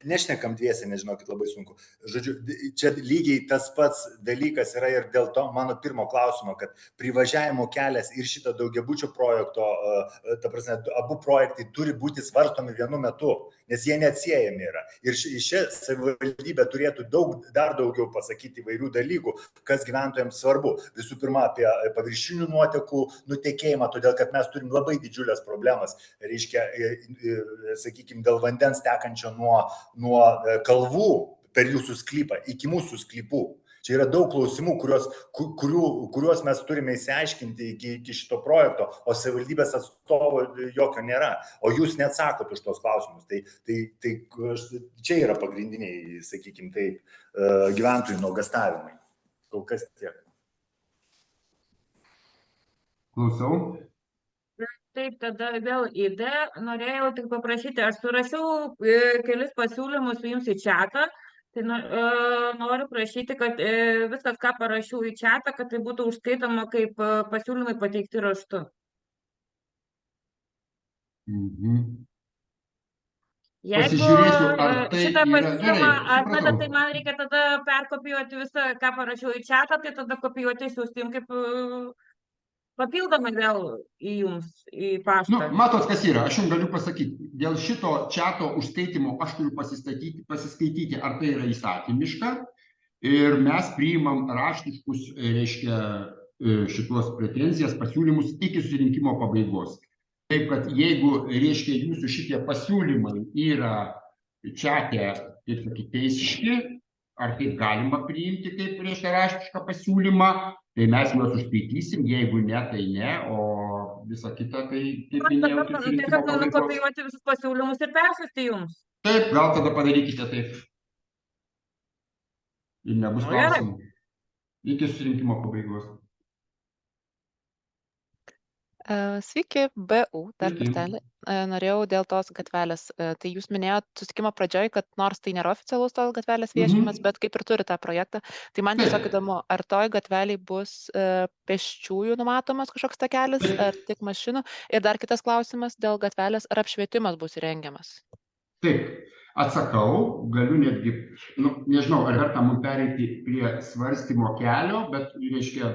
Nešnekam dviese, nežinokit, labai sunku. Žodžiu, čia lygiai tas pats dalykas yra ir dėl to mano pirmo klausimo, kad privažiavimo kelias ir šito daugiabučio projekto, ta prasme, abu projektai turi būti svarstomi vienu metu, nes jie neatsiejami yra. Ir čia savivaldybė turėtų dar daugiau pasakyti įvairių dalykų, kas gyventojams svarbu. Visų pirma, apie paviršinių nuotekų nutekėjimą, todėl kad mes turim labai didžiulės problemas, reiškia, sakykime, dėl vandens tekančio nuo kalvų per jūsų sklypą iki mūsų sklypų. Čia yra daug klausimų, kuriuos mes turime įsiaiškinti iki šito projekto, o savivaldybės atstovo jokio nėra, o jūs neatsakot už tos klausimus. Tai čia yra pagrindiniai, sakykime, taip, gyventojų nuogąstavimai. Kol kas tiek. Klausau. Taip, tada vėl norėjau tik paprašyti, aš surašiau kelis pasiūlymus jums į chatą, tai noriu prašyti, kad viskas, ką parašiau į chatą, kad tai būtų užskaitoma kaip pasiūlymai pateikti raštu. Jeigu šitą pasiūlymą atmeta, tai man reikia tada perkopijuoti visą, ką parašiau į chatą, tai tada kopijuoti siųstim kaip... papildomai vėl į jums, į paštą. Matot, kas yra, aš jums galiu pasakyti, dėl šito chato užskaitimo aš turiu pasiskaityti, ar tai yra įstatymiška, ir mes priimam raštiškus, reiškia, šitos pretenzijas, pasiūlymus iki susirinkimo pabaigos. Taip, kad jeigu, reiškia, jūsų šitie pasiūlymai yra chate, kaip sakyti, teisiški, ar kaip galima priimti, kaip, reiškia, raštišką pasiūlymą, tai mes juos užskaitysim, jeigu ne, tai ne, o visą kitą, tai kaip minėjau, tiesiog nukopijuoti visus pasiūlymus ir persiųsti jums. Taip, gal tada padarykite taip. Ir nebus klausimų. Iki susirinkimo pabaigos. Sveiki, BU, dar kartelį. Norėjau dėl tos gatvelės. Tai jūs minėjot susitikimo pradžioj, kad nors tai nėra oficialus tos gatvelės viešinimas, bet kaip ir turi tą projektą. Tai man tiesiog įdomu, ar toj gatveliai bus pėsčiųjų numatomas kažkoks takelis, ar tik mašinų. Ir dar kitas klausimas dėl gatvelės, ar apšvietimas bus įrengiamas? Taip, atsakau, galiu netgi, nežinau, ar verta mums pereiti prie svarstymo kelio, bet, reiškia,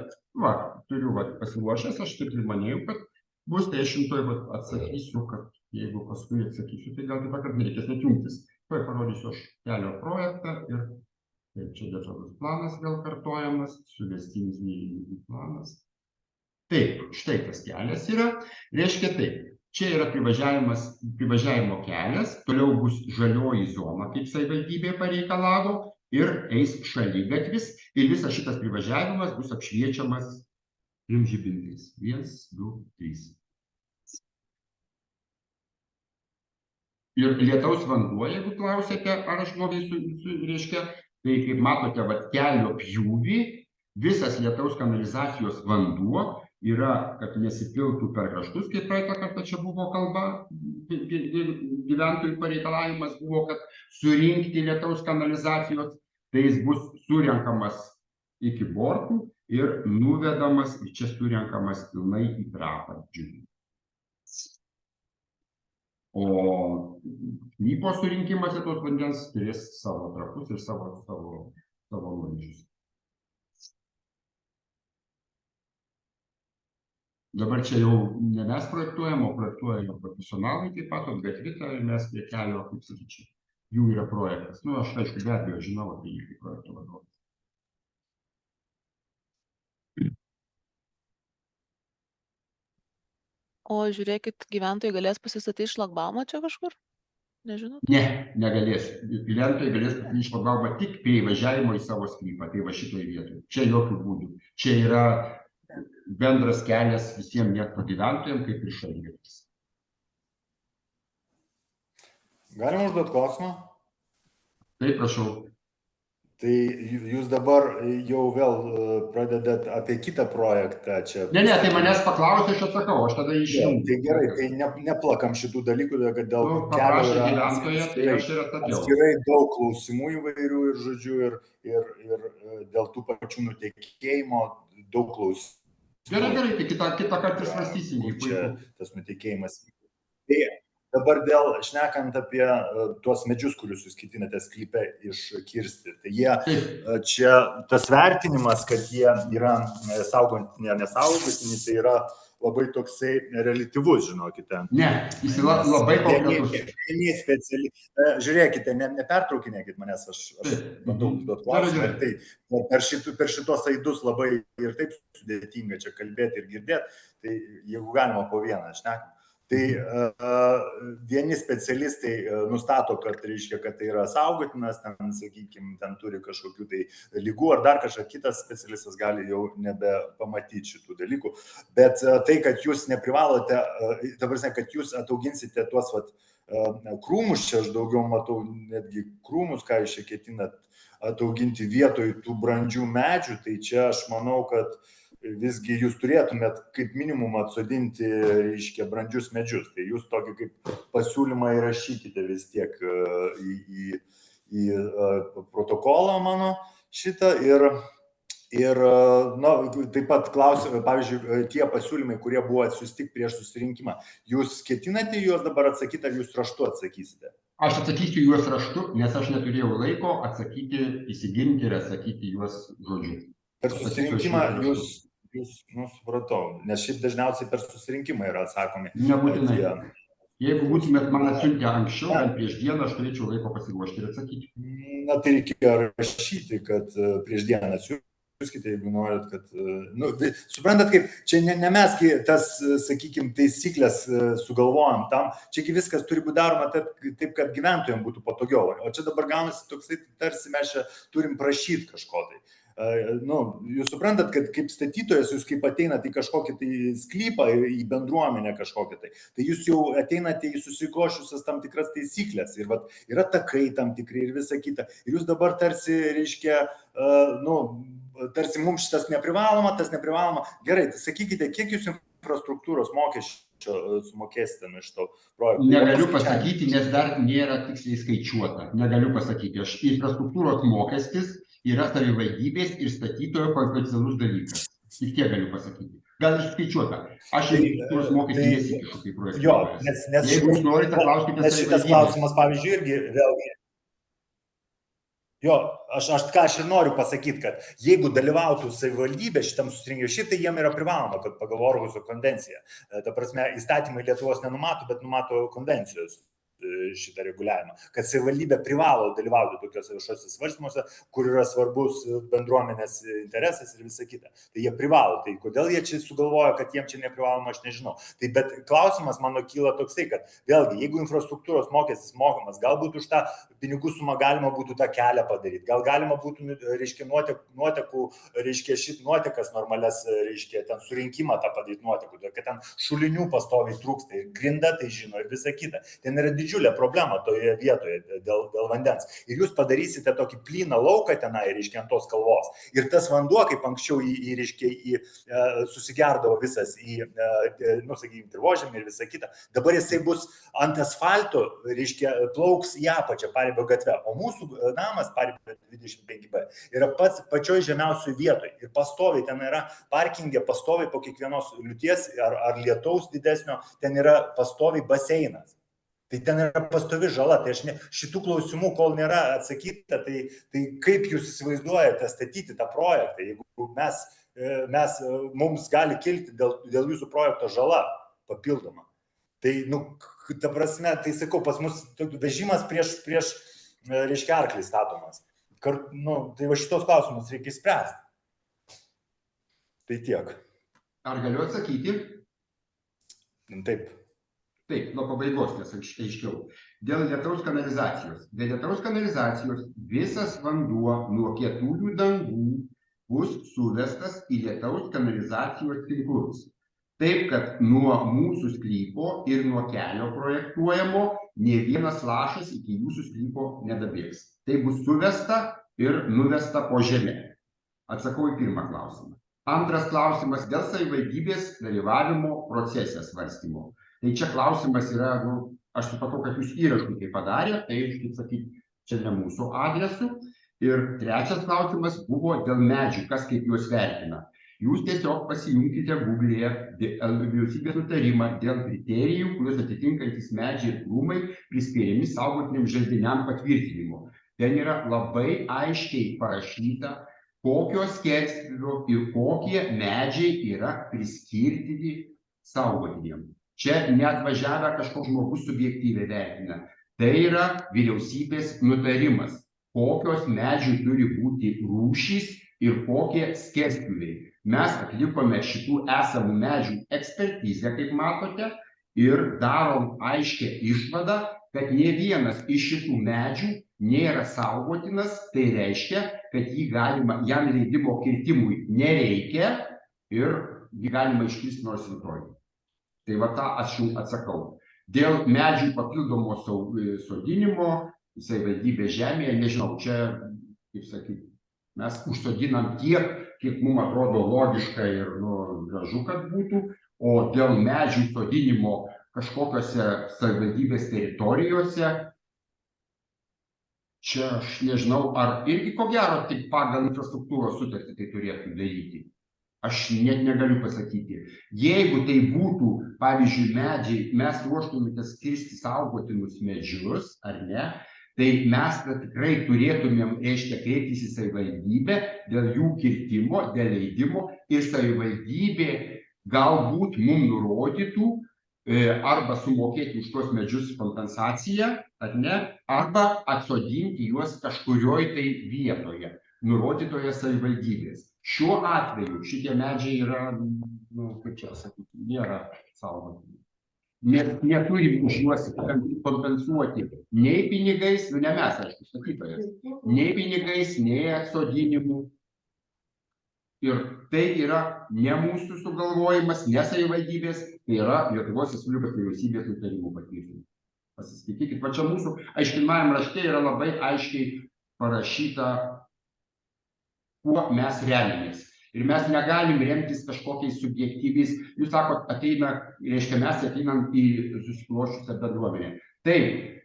turiu pasiruošęs, aš taip ir manėjau, kad bus, tai aš jums atsakysiu, kad jeigu paskui atsakysiu, tai gal taip pat nereikės net jungtis. Tuoj parodysiu aš kelio projektą ir čia detalus planas vėl kartojamas, suvestinis neįvykių planas. Taip, štai tas kelias yra, reiškia taip, čia yra privažiavimo kelias, toliau bus žalioji zona, kaip savivaldybė pareikalavo, ir eis šaligatvis, ir visas šitas privažiavimas bus apšviečiamas 3 žibintais. 1, 2, 3. Ir lietaus vanduo, jeigu klausėte, ar aš blogai reiškia, tai kaip matote, kelio pjūvį, visas lietaus kanalizacijos vanduo yra, kad nesipiltų per kraštus, kaip praeitą kartą čia buvo kalba, gyventojų pareikalavimas buvo, kad surinkti lietaus kanalizacijos, tai jis bus surenkamas iki bortų ir nuvedamas, ir čia surenkamas pilnai į trapą džiūvį. O sklypo surinkimas į tos vandens turės savo trapus ir savo vamzdžius. Dabar čia jau ne mes projektuojam, o projektuoja jau profesionalai taip pat, bet Vita ir mes prie kelio, kaip sakyčiau, jų yra projektas. Nu, aš aišku, be abejo, žinau apie jį kaip projekto vadovas. O žiūrėkit, gyventojai galės pasistatyti šlagbaumą čia kažkur? Nežinot? Ne, negalės. Gyventojai galės pasistatyti šlagbaumą tik prie įvažiavimo į savo sklypą, tai va šitoj vietoj. Čia jokių būdų. Čia yra bendras kelias visiems miesto gyventojams, kaip ir šaligatvis. Galima užduoti klausimą? Taip, prašau. Tai jūs dabar jau vėl pradedat apie kitą projektą čia. Ne, tai manęs paklausė, aš atsakau, aš tada išjungiu. Tai gerai, tai neplakam šitų dalykų, kad dėl paprašė gyventoje, tai aš ir atsakiau. Atskirai daug klausimų įvairių ir žodžiu, ir dėl tų pačių nutekėjimo daug klausimų. Gerai, tai kitą kartą svarstysim. Čia tas nutekėjimas. Tai dabar šnekant apie tuos medžius, kuriuos jūs ketinate sklype iškirsti, tai jie čia tas vertinimas, kad jie yra saugantini ar nesaugantini, tai yra labai toksai reliatyvus, žinokite. Ne, jis labai konkretus. Žiūrėkite, nepertraukinėkit manęs, aš bandau duoti klausimą. Tai per šitos aidus labai ir taip sudėtinga čia kalbėti ir girdėti, tai jeigu galima po vieną šnekam. Tai vieni specialistai nustato, kad tai yra saugotinas, ten, sakykime, ten turi kažkokių tai lygų ar dar kažką, kitas specialistas gali jau nebepamatyti šitų dalykų. Bet tai, kad jūs neprivalote, ta prasme, kad jūs atauginsite tuos krūmus, čia aš daugiau matau netgi krūmus, ką jūs čia ketinat atauginti vietoj tų brandžių medžių, tai čia aš manau, kad visgi jūs turėtumėt kaip minimum atsodinti, reiškia, brandžius medžius. Tai jūs tokį kaip pasiūlymą įrašykite vis tiek į protokolą mano šitą. Ir taip pat klausiu, pavyzdžiui, tie pasiūlymai, kurie buvo atsiųsti prieš susirinkimą, jūs ketinate juos dabar atsakyti, ar jūs raštu atsakysite? Aš atsakysiu juos raštu, nes aš neturėjau laiko atsakyti, įsigilinti ir atsakyti juos žodžiu. Per susirinkimą jūs supratau, nes šiaip dažniausiai per susirinkimą yra atsakomi. Nebūtinai. Jeigu būtumėt man atsiuntę anksčiau, bent prieš dieną, aš turėčiau laiko pasiruošti ir atsakyti. Na, tai reikėjo rašyti, kad prieš dieną atsiųskite, jeigu norit, kad... suprantat, kaip, čia ne mes tas, sakykime, taisyklės sugalvojam tam, čiagi viskas turi būti daroma taip, kad gyventojams būtų patogiau. O čia dabar gaunasi toksai, tarsi mes čia turim prašyti kažko tai. Jūs suprantat, kad kaip statytojas, jūs kaip ateinate į kažkokį tai sklypą, į bendruomenę kažkokią tai jūs jau ateinate į susikloščiusias tam tikras taisyklės ir yra takai tam tikri ir visa kita. Ir jūs dabar tarsi, reiškia, tarsi mums šitas neprivaloma, tas neprivaloma. Gerai, tai sakykite, kiek jūs infrastruktūros mokesčio sumokėsite nuo šito projekto? Negaliu pasakyti, nes dar nėra tiksliai skaičiuota. Negaliu pasakyti. Infrastruktūros mokestis yra savivaldybės ir statytojo konfidencialus dalykas. Ir tiek galiu pasakyti. Gal ir skaičiuota. Aš infrastruktūros mokestį nesikišu kaip projektuotojas. Jeigu jūs norite, klauskite savivaldybės. Nes šitas klausimas, pavyzdžiui, irgi vėlgi. Ką aš ir noriu pasakyti, kad jeigu dalyvautų savivaldybė šitam susirinkime, šitai jiem yra privaloma, kad pagal Orhuso konvenciją. Ta prasme, įstatymai Lietuvos nenumato, bet numato konvencijos šitą reguliavimą, kad savivaldybė privalo dalyvauti tokiuose viešuose svarstymuose, kur yra svarbus bendruomenės interesas ir visa kita. Tai jie privalo. Tai kodėl jie čia sugalvoja, kad jiems čia neprivaloma, aš nežinau. Tai bet klausimas mano kyla toksai, kad vėlgi, jeigu infrastruktūros mokestis mokamas, galbūt už tą pinigų sumą galima būtų tą kelią padaryti. Gal galima būtų, reiškia, nuotekų, reiškia, nuotekas normalias, reiškia, ten surinkimą tą padaryti nuotekų, kad ten šulinių pastoviai trūksta ir grinda tai žino ir visa kita. Ten yra didžiulis didžiulė problema toje vietoje dėl vandens. Ir jūs padarysite tokį plyną lauką tenai, reiškia, ant tos kalvos. Ir tas vanduo, kaip anksčiau susigerdavo visas į, nu, sakykime, dirvožemį ir visą kitą, dabar jisai bus ant asfalto, reiškia, plauks į apačią Paribio gatve. O mūsų namas Paribio 25B yra pačioj žemiausioj vietoj. Ir pastoviai ten yra parkingė, pastoviai po kiekvienos liūties ar lietaus didesnio, ten yra pastoviai baseinas. Tai ten yra pastovi žala. Tai aš šitų klausimų, kol nėra atsakyta, tai kaip jūs įsivaizduojate statyti tą projektą, jeigu mums gali kilti dėl jūsų projekto žala papildoma. Tai, nu, ta prasme, tai sakau, pas mus vežimas prieš reiškia, arklį statomas. Tai va šitos klausimus reikia spręsti. Tai tiek. Ar galiu atsakyti? Taip. Taip, nuo pabaigos, nes aiškiau. Dėl lietaus kanalizacijos. Dėl lietaus kanalizacijos visas vanduo nuo kietųjų dangų bus suvestas į lietaus kanalizacijos tinklus. Taip, kad nuo mūsų sklypo ir nuo kelio projektuojamo nė vienas lašas iki jūsų sklypo nedabėgs. Tai bus suvesta ir nuvesta po žemę. Atsakau į pirmą klausimą. Antras klausimas dėl savivaldybės dalyvavimo procese svarstymo. Tai čia klausimas yra, aš supratau, kad jūs įrašų tai padarė, tai, kaip sakyti, čia ne mūsų adresu. Ir trečias klausimas buvo dėl medžių, kas kaip juos vertina. Jūs tiesiog pasijunkite Google'e vyriausybės nutarimą dėl kriterijų, kuriuos atitinkantis medžiai ir krūmai priskiriami saugotiniam želdiniam patvirtinimo. Ten yra labai aiškiai parašyta, kokios skerspjūvio ir kokie medžiai yra priskirtini saugotiniam. Čia neatvažiavę kažkoks žmogus subjektyviai vertina. Tai yra vyriausybės nutarimas, kokios medžių turi būti rūšys ir kokie skerspjūviai. Mes atlikome šitų esamų medžių ekspertizę, kaip matote, ir darom aiškę išvadą, kad nė vienas iš šitų medžių nėra saugotinas, tai reiškia, kad jam leidimo kirtimui nereikia ir jį galima iškirsti nors rytoj. Tai va tą aš atsakau. Dėl medžių papildomo sodinimo savivaldybės žemėje, nežinau, čia, kaip sakyti, mes užsodinam tiek, kiek mums atrodo logiška ir gražu, kad būtų, o dėl medžių sodinimo kažkokiose savivaldybės teritorijose, čia aš nežinau, ar irgi ko gero tik pagal infrastruktūros sutartį tai turėtų daryti. Aš net negaliu pasakyti. Jeigu tai būtų, pavyzdžiui, medžiai, mes ruoštumėtės kirsti saugotinus medžius, ar ne, tai mes tikrai turėtumėm, reiškia, kreiptis į savivaldybę dėl jų kirtimo, dėl leidimo ir savivaldybė galbūt mums nurodytų arba sumokėti už tuos medžius kompensaciją, ar ne, arba atsodinti juos kažkurioj tai vietoje, nurodytoje savivaldybės. Šiuo atveju šitie medžiai yra, kaip čia sakyti, nėra saugotini. Neturim už juos kompensuoti nei pinigais, ne mes, aišku, statytojas, nei pinigais, nei atsodinimu. Ir tai yra ne mūsų sugalvojimas, ne savivaldybės, tai yra Lietuvos Respublikos vyriausybės nutarimų patvirtinimas. Pasiskaitykit, va čia mūsų aiškinamajam rašte yra labai aiškiai parašyta, kuo mes remiamės. Ir mes negalim remtis kažkokiais subjektyviais. Jūs sakot, ateina, reiškia, mes ateinam į susikloščiusią bendruomenę. Taip,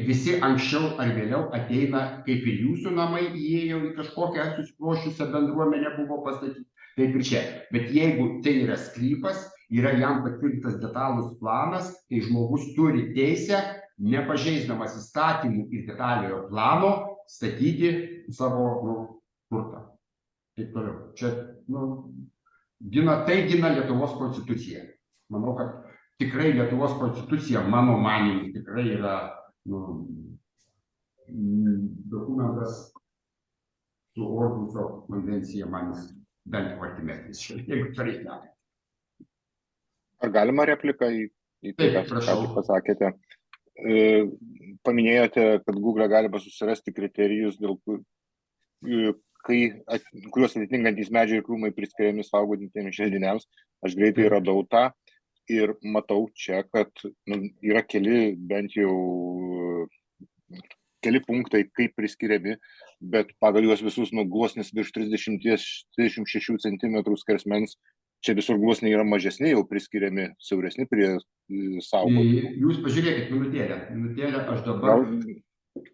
visi anksčiau ar vėliau ateina, kaip ir jūsų namai įėjo į kažkokią susikloščiusią bendruomenę buvo pastatyti. Taip ir čia. Bet jeigu tai yra sklypas, yra jam patvirtintas detalus planas, tai žmogus turi teisę, nepažeisdamas įstatymų ir detaliojo plano, statyti savo turtą. Taip toliau. Čia, tai gina Lietuvos konstitucija. Manau, kad tikrai Lietuvos konstitucija, mano manymu, tikrai yra dokumentas su Orhuso konvencija, man bent jau artimesnis, jeigu čia reikia. Ar galima replika į tai, ką pasakėte? Paminėjote, kad Google galima susirasti kriterijus, dėl kuriuos atitinkantys medžiai ir krūmai priskiriami saugotintiems želdiniams. Aš greitai radau tą ir matau čia, kad yra bent jau keli punktai, kaip priskiriami, bet pagal juos visus gluosnis virš 30-36 cm skersmens, čia visur gluosniai yra mažesni, jau priskiriami siauresni prie saugotinų. Jūs pažiūrėkit minutėlę, aš dabar...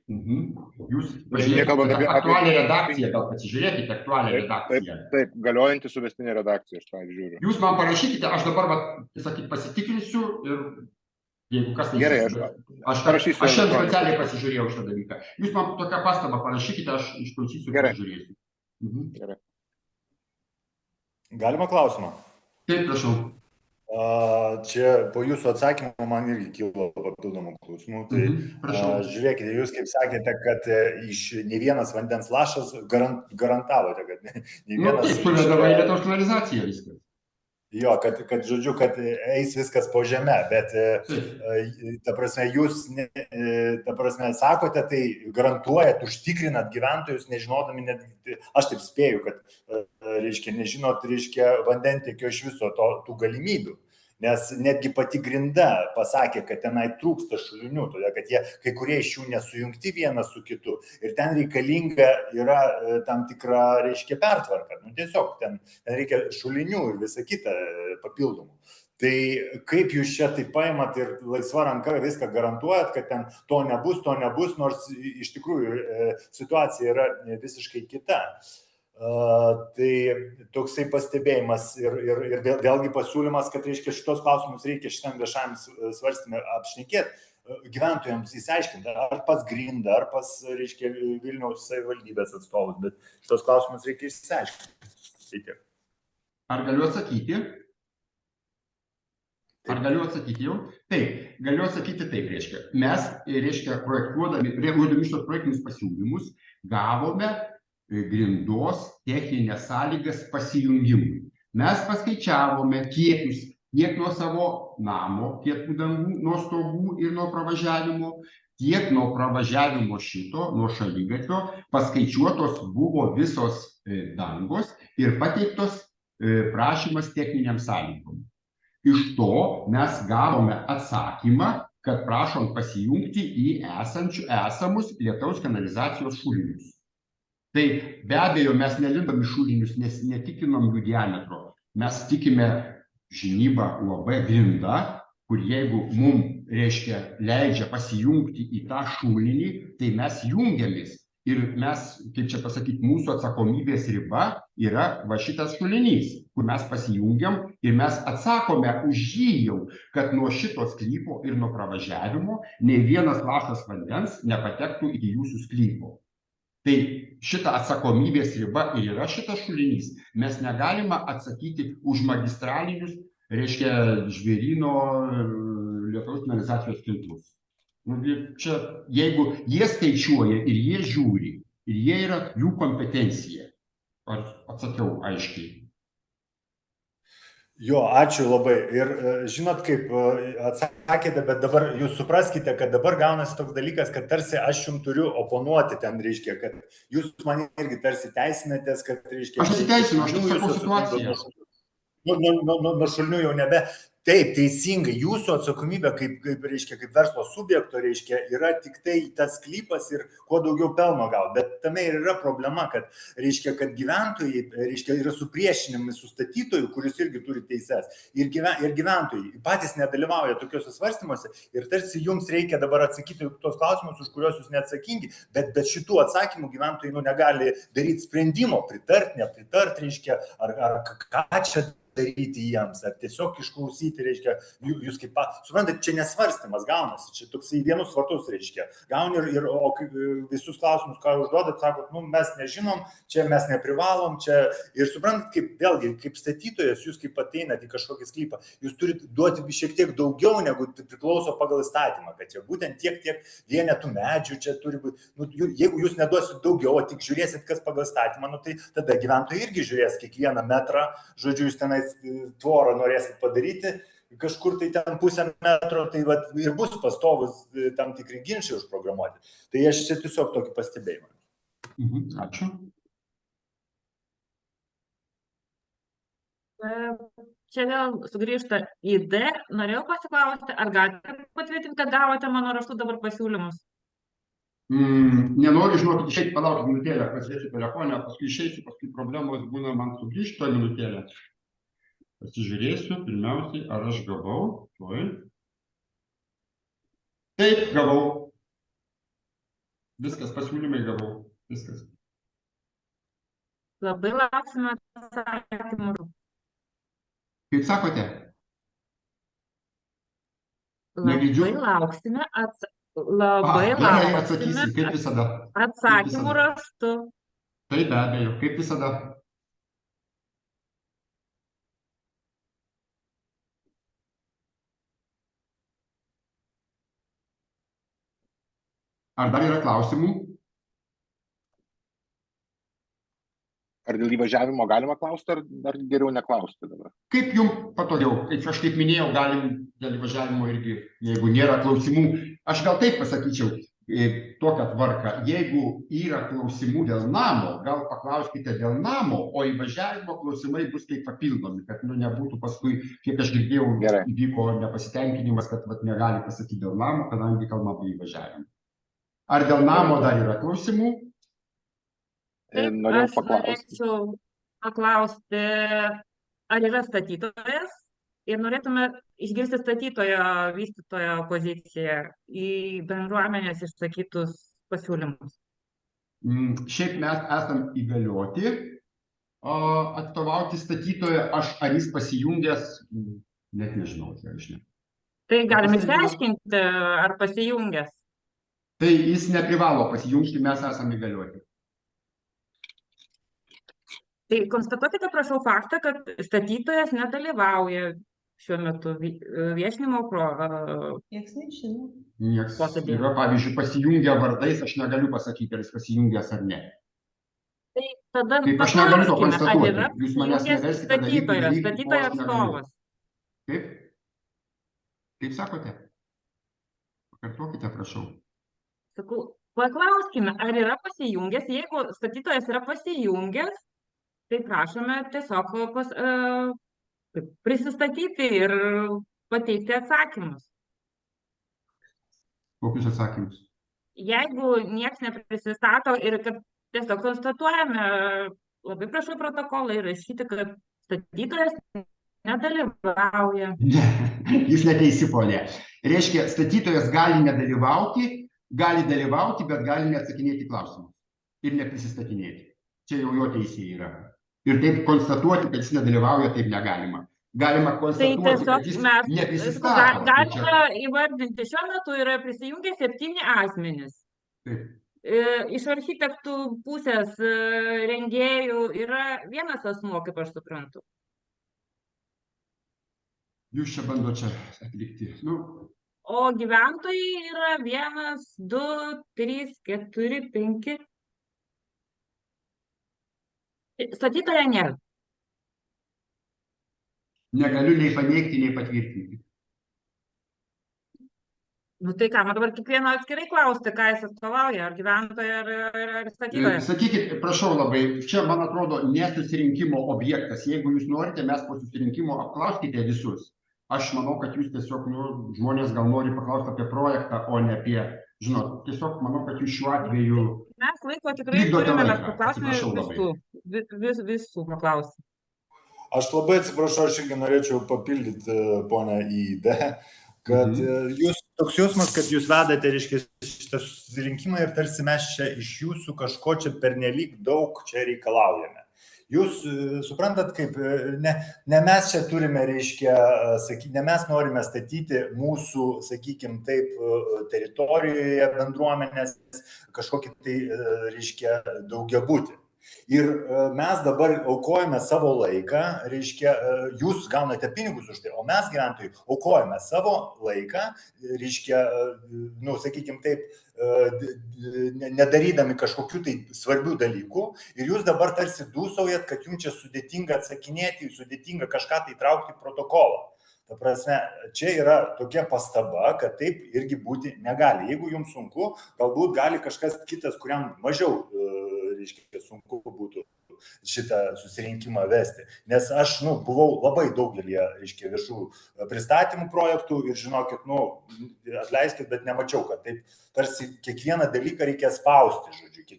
Jūs pažiūrėkite aktualią redakciją, gal pasižiūrėkite aktualią redakciją. Taip, galiojanti suvestinė redakcija, aš tą žiūriu. Jūs man parašykite, aš dabar, pasitikrinsiu ir jeigu kas tai... Gerai, aš šiandien specialiai pasižiūrėjau šitą dalyką. Jūs man tokią pastabą parašykite, aš išklausysiu ir pasižiūrėsiu. Gerai. Galima klausimą? Taip, prašau. Čia po jūsų atsakymų man irgi kilo papildomų klausimų. Tai žiūrėkite, jūs kaip sakėte, kad ne vienas vandens lašas garantavote, kad ne vienas... Taip, suvedama į Lietuvos kanalizaciją viskas. Jo, kad žodžiu, kad eis viskas po žeme, bet ta prasme, jūs sakote, tai garantuojat, užtikrinat gyventojus, nežinodami, aš taip spėju, kad, nežinot, vandentiekio iš viso tų galimybių, nes netgi pati Grinda pasakė, kad tenai trūksta šulinių, todėl kad kai kurie iš jų nesujungti vienas su kitu ir ten reikalinga yra tam tikra, pertvarka. Tiesiog ten reikia šulinių ir visą kitą papildomų. Tai kaip jūs čia tai paimat ir laisva ranka viską garantuojat, kad ten to nebus, nors iš tikrųjų situacija yra visiškai kita. Tai toksai pastebėjimas ir vėlgi pasiūlymas, kad šitos klausimus reikia šitam viešajam svarstymui apšnekėti gyventojams įsiaiškinti, ar pas Grindą, ar pas Vilniaus savivaldybės atstovus, bet šitos klausimus reikia įsiaiškinti. Ar galiu atsakyti? Jau? Taip, galiu atsakyti taip, mes, reaguodami šitos projektinius pasiūlymus, gavome Grindos techninės sąlygas pasijungimui. Mes paskaičiavome kiekius, tiek nuo savo namo, tiek dangų, nuo stogų ir nuo pravažiavimo, tiek nuo pravažiavimo nuo šaligatvio, paskaičiuotos buvo visos dangos ir pateiktos prašymas techniniam sąlygom. Iš to mes gavome atsakymą, kad prašom pasijungti į esamus Lietaus kanalizacijos šulinius. Tai be abejo, mes nelindom į šulinius, nes netikinom jų diametro. Mes tikime žinybą UAB Grinda, kur jeigu mums, leidžia pasijungti į tą šulinį, tai mes jungiamės. Ir mes, kaip čia pasakyti, mūsų atsakomybės riba yra šitas šulinys, kur mes pasijungiam ir mes atsakome už jį jau, kad nuo šito sklypo ir nuo pravažiavimo nei vienas lašas vandens nepatektų iki jūsų sklypo. Tai šita atsakomybės riba ir yra šitas šulinys. Mes negalime atsakyti už magistralinius, žvėryno Lietuvos kanalizacijos tinklus. Čia, jeigu jie skaičiuoja ir jie žiūri, ir jie yra jų kompetencija. Ar atsakiau aiškiai? Jo, ačiū labai. Ir žinot, kaip atsakėte, bet dabar jūs supraskite, kad dabar gaunasi toks dalykas, kad tarsi aš jums turiu oponuoti ten, kad jūs man irgi tarsi teisinatės, kad, aš pasiteisinu, aš sakau situaciją. Nuo šulinių jau nebe. Taip, teisingai, jūsų atsakomybė kaip verslo subjekto, yra tik tai tas sklypas ir kuo daugiau pelno gauti. Bet tame ir yra problema, kad gyventojai, yra supriešinami su statytoju, kuris irgi turi teises. Ir gyventojai patys nedalyvauja tokiuose svarstymuose ir tarsi jums reikia dabar atsakyti tos klausimus, už kuriuos jūs neatsakingi, bet šitų atsakymų gyventojai negali daryti sprendimo, pritart, nepritart, ar ką čia daryti jiems, ar tiesiog išklausyti, jūs kaip, suprantate, čia nesvarstymas gaunasi, čia toksai vienus vartus, gauni o visus klausimus, ką užduodat, sakot, mes nežinom, čia mes neprivalom, čia, ir suprantat, kaip statytojas, jūs kaip ateinat į kažkokį sklypą, jūs turite duoti šiek tiek daugiau, negu priklauso pagal įstatymą, kad čia būtent tiek vienetų medžių čia turi būti, jeigu jūs neduosit daugiau, o tik žiūrėsit, kas pagal įstatymą, tai tada gyventojai irgi žiūrės kiekvieną metrą, žodžiu, jūs tenais tvorą norėsit padaryti, kažkur tai ten pusę metro, tai ir bus pastovus tam tikri ginčiai užprogramuoti. Tai aš čia tiesiog tokį pastebėjimą. Ačiū. čia vėl sugrįžta į D. Norėjau pasiklausti, ar galite patvirtinti, kad gavote mano raštu dabar pasiūlymus? Nenoriu, žinokit, išeiti, palaukti minutėlę, pasižiūrėsiu telefoną, paskui išeisiu, paskui problemos būna man sugrįžti tą minutėlę. Pasižiūrėsiu, pirmiausiai, ar aš gavau. Taip, gavau. Viskas, pasiūlymai gavau. Viskas. Labai lauksime atsakymų. Kaip sakote? Labai lauksime Atsakysiu, kaip visada. Atsakymų raštu. Tai be abejo, kaip visada. Ar dar yra klausimų? Ar dėl įvažiavimo galima klausti, ar geriau neklausti dabar? Kaip jums patogiau? Aš kaip minėjau, galim dėl įvažiavimo irgi, jeigu nėra klausimų. Aš gal taip pasakyčiau tokią tvarką. Jeigu yra klausimų dėl namo, gal paklauskite dėl namo, o įvažiavimo klausimai bus kaip papildomi, kad nebūtų paskui, kiek aš girdėjau, įvyko nepasitenkinimas, kad negali pasakyti dėl namo, kadangi kalbama apie įvažiavimą. Ar dėl namo dar yra klausimų? Taip, aš norėčiau paklausti, ar yra statytojas ir norėtume išgirsti statytojo, vystytojo poziciją į bendruomenės išsakytus pasiūlymus. Šiaip mes esam įgalioti atstovauti statytoją, ar jis pasijungęs, net nežinau, aš ne. Tai galim išsiaiškinti, ar pasijungęs. Tai jis neprivalo pasijungti, mes esam įgalioti. Tai konstatuokite, prašau, faktą, kad statytojas nedalyvauja šiuo metu viešinimo posėdyje. Yra, pavyzdžiui, pasijungia vardais, aš negaliu pasakyti, ar jis pasijungęs ar ne. Tai tada aš negaliu to konstatuoti. Ar yra pasijungęs statytojo atstovas? Kaip? Kaip sakote? Pakartokite, prašau. Sakau, paklauskime, ar yra pasijungęs. Jeigu statytojas yra pasijungęs, tai prašome tiesiog prisistatyti ir pateikti atsakymus. Kokius atsakymus? Jeigu nieks neprisistato ir kad tiesiog konstatuojame, labai prašau protokolą įrašyti, kad statytojas nedalyvauja. Ne, jūs neteisi, ponė. Reiškia, statytojas gali nedalyvauti, gali dalyvauti, bet gali neatsakinėti klausimus ir neprisistatinėti. Čia jau jo teisė yra. Ir taip konstatuoti, kad jis nedalyvauja, taip negalima. Galima konstatuoti, kad jis neprisistato. Galima įvardinti, šiuo metu yra prisijungę 7 asmenys. Taip. Iš architektų pusės rengėjų yra vienas asmuo, kaip aš suprantu. Jūs čia bando čia atlikti. O gyventojai yra 1, 2, 3, 4, 5. Statytoja nėra. Negaliu nei paneigti, nei patvirtinti. Tai ką, man dabar kiekvieno atskirai klausti, ką jis atstovauja, ar gyventoja, ar statytoja. Sakykit, prašau labai, čia, man atrodo, nesusirinkimo objektas. Jeigu jūs norite, mes po susirinkimo apklauskite visus. Aš manau, kad jūs tiesiog, žmonės gal nori paklausti apie projektą, o ne apie, žinot, tiesiog manau, kad jūs šiuo atveju mes laiko tikrai turime, mes paklausime visų paklausime. Aš labai atsiprašau, aš irgi norėčiau papildyti ponę Idą, kad jūs toks jausmas, kad jūs vedate, reiškia, šitą susirinkimą ir tarsi mes čia iš jūsų kažko čia pernelyg daug čia reikalaujame. Jūs suprantat, kaip ne mes čia turime, reiškia, ne mes norime statyti mūsų, sakykim, taip, teritorijoje bendruomenės kažkokį tai, reiškia, daugiabutį. Ir mes dabar aukojame savo laiką, reiškia, jūs gaunate pinigus už tai, o mes gyventojai aukojame savo laiką, reiškia, sakykim taip, nedarydami kažkokių tai svarbių dalykų ir jūs dabar tarsi dūsaujat, kad jums čia sudėtinga atsakinėti, sudėtinga kažką tai traukti į protokolą. Ta prasme, čia yra tokia pastaba, kad taip irgi būti negali. Jeigu jums sunku, galbūt gali kažkas kitas, kuriam mažiau, reiškia, sunku būtų šitą susirinkimą vesti. Nes aš, buvau labai daugelį, reiškia, viešų pristatymų projektų ir žinokit, atleiskit, bet nemačiau, kad taip tarsi kiekvieną dalyką reikia spausti, žodžiu,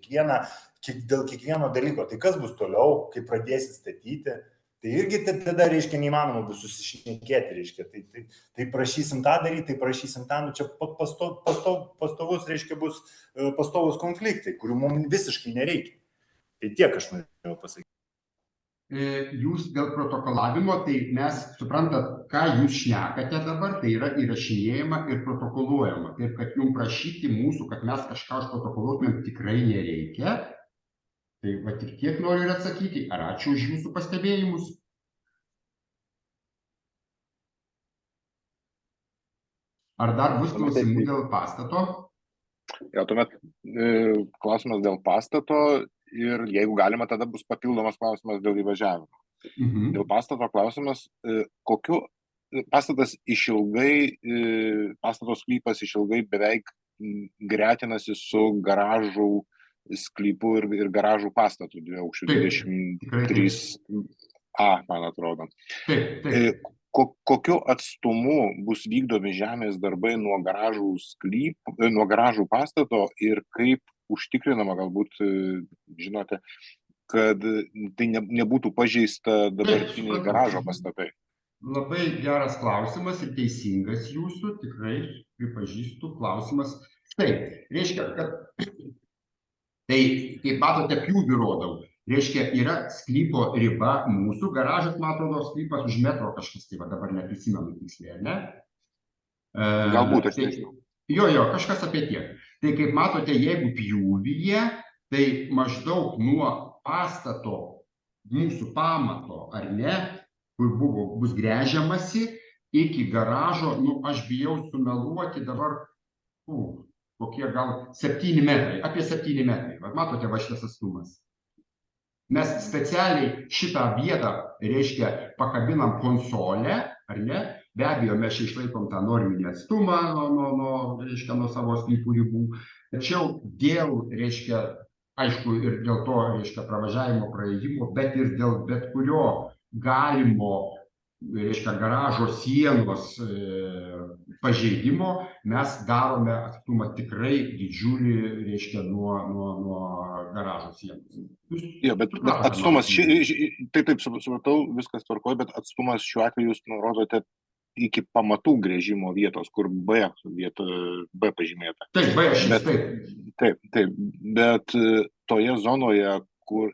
dėl kiekvieno dalyko. Tai kas bus toliau, kai pradėsit statyti? Tai irgi tada, reiškia, neįmanoma bus susišnekėti, reiškia, tai prašysim tą daryti, tai prašysim tą, čia pastovus, reiškia, bus pastovus konfliktai, kurių mums visiškai nereikia. Tai tiek aš norėjau pasakyti. Jūs dėl protokolavimo, tai mes suprantat, ką jūs šnekate dabar, tai yra įrašinėjama ir protokoluojama. Taip, kad jums prašyti mūsų, kad mes kažką užprotokoluotumėm, tikrai nereikia. Tai va tik tiek noriu ir atsakyti. Ar ačiū už jūsų pastebėjimus? Ar dar bus klausimų dėl pastato? Jo, tuomet klausimas dėl pastato ir jeigu galima, tada bus papildomas klausimas dėl įvažiavimo. Dėl pastato klausimas, pastatas pastato sklypas išilgai beveik gretinasi su garažų sklypų ir garažų pastatų 2 aukščių 23A, man atrodo. Taip. Kokiu atstumu bus vykdomi žemės darbai nuo garažų pastato ir kaip užtikrinama, galbūt žinote, kad tai nebūtų pažeista dabartiniai garažo pastatai? Labai geras klausimas ir teisingas jūsų, tikrai pripažįstu klausimas. Taip, reiškia, kad tai, kaip matote, pjūvį rodau. Reiškia, yra sklypo riba mūsų, garažas, man atrodo, sklypas už metro kažkas, tai va dabar neprisimenu tiksliai, ne? Galbūt, aš nežinau. Jo, kažkas apie tiek. Tai, kaip matote, jeigu pjūvyje, tai maždaug nuo pastato, mūsų pamato, ar ne, kur bus gręžiamasi, iki garažo, aš bijau sumeluoti dabar, kokie gal 7 metrai, apie 7 metrai. Vat matote, va šitas atstumas. Mes specialiai šitą vietą, reiškia, pakabinam konsolę, ar ne? Be abejo, mes čia išlaikom tą norminį atstumą nuo savo sklypų ribų. Tačiau dėl, reiškia, aišku, ir dėl to, reiškia, pravažiavimo praėjimo, bet ir dėl bet kurio galimo, reiškia, garažo sienos pažeidimo, mes darome atstumą tikrai didžiulį, reiškia, nuo garažo sienos. Jo, bet atstumas, taip, supratau, viskas tvarkoja, bet atstumas šiuo atveju jūs nurodote iki pamatų gręžimo vietos, kur B pažymėta. Taip, B ašis, taip. Taip, bet toje zonoje, kur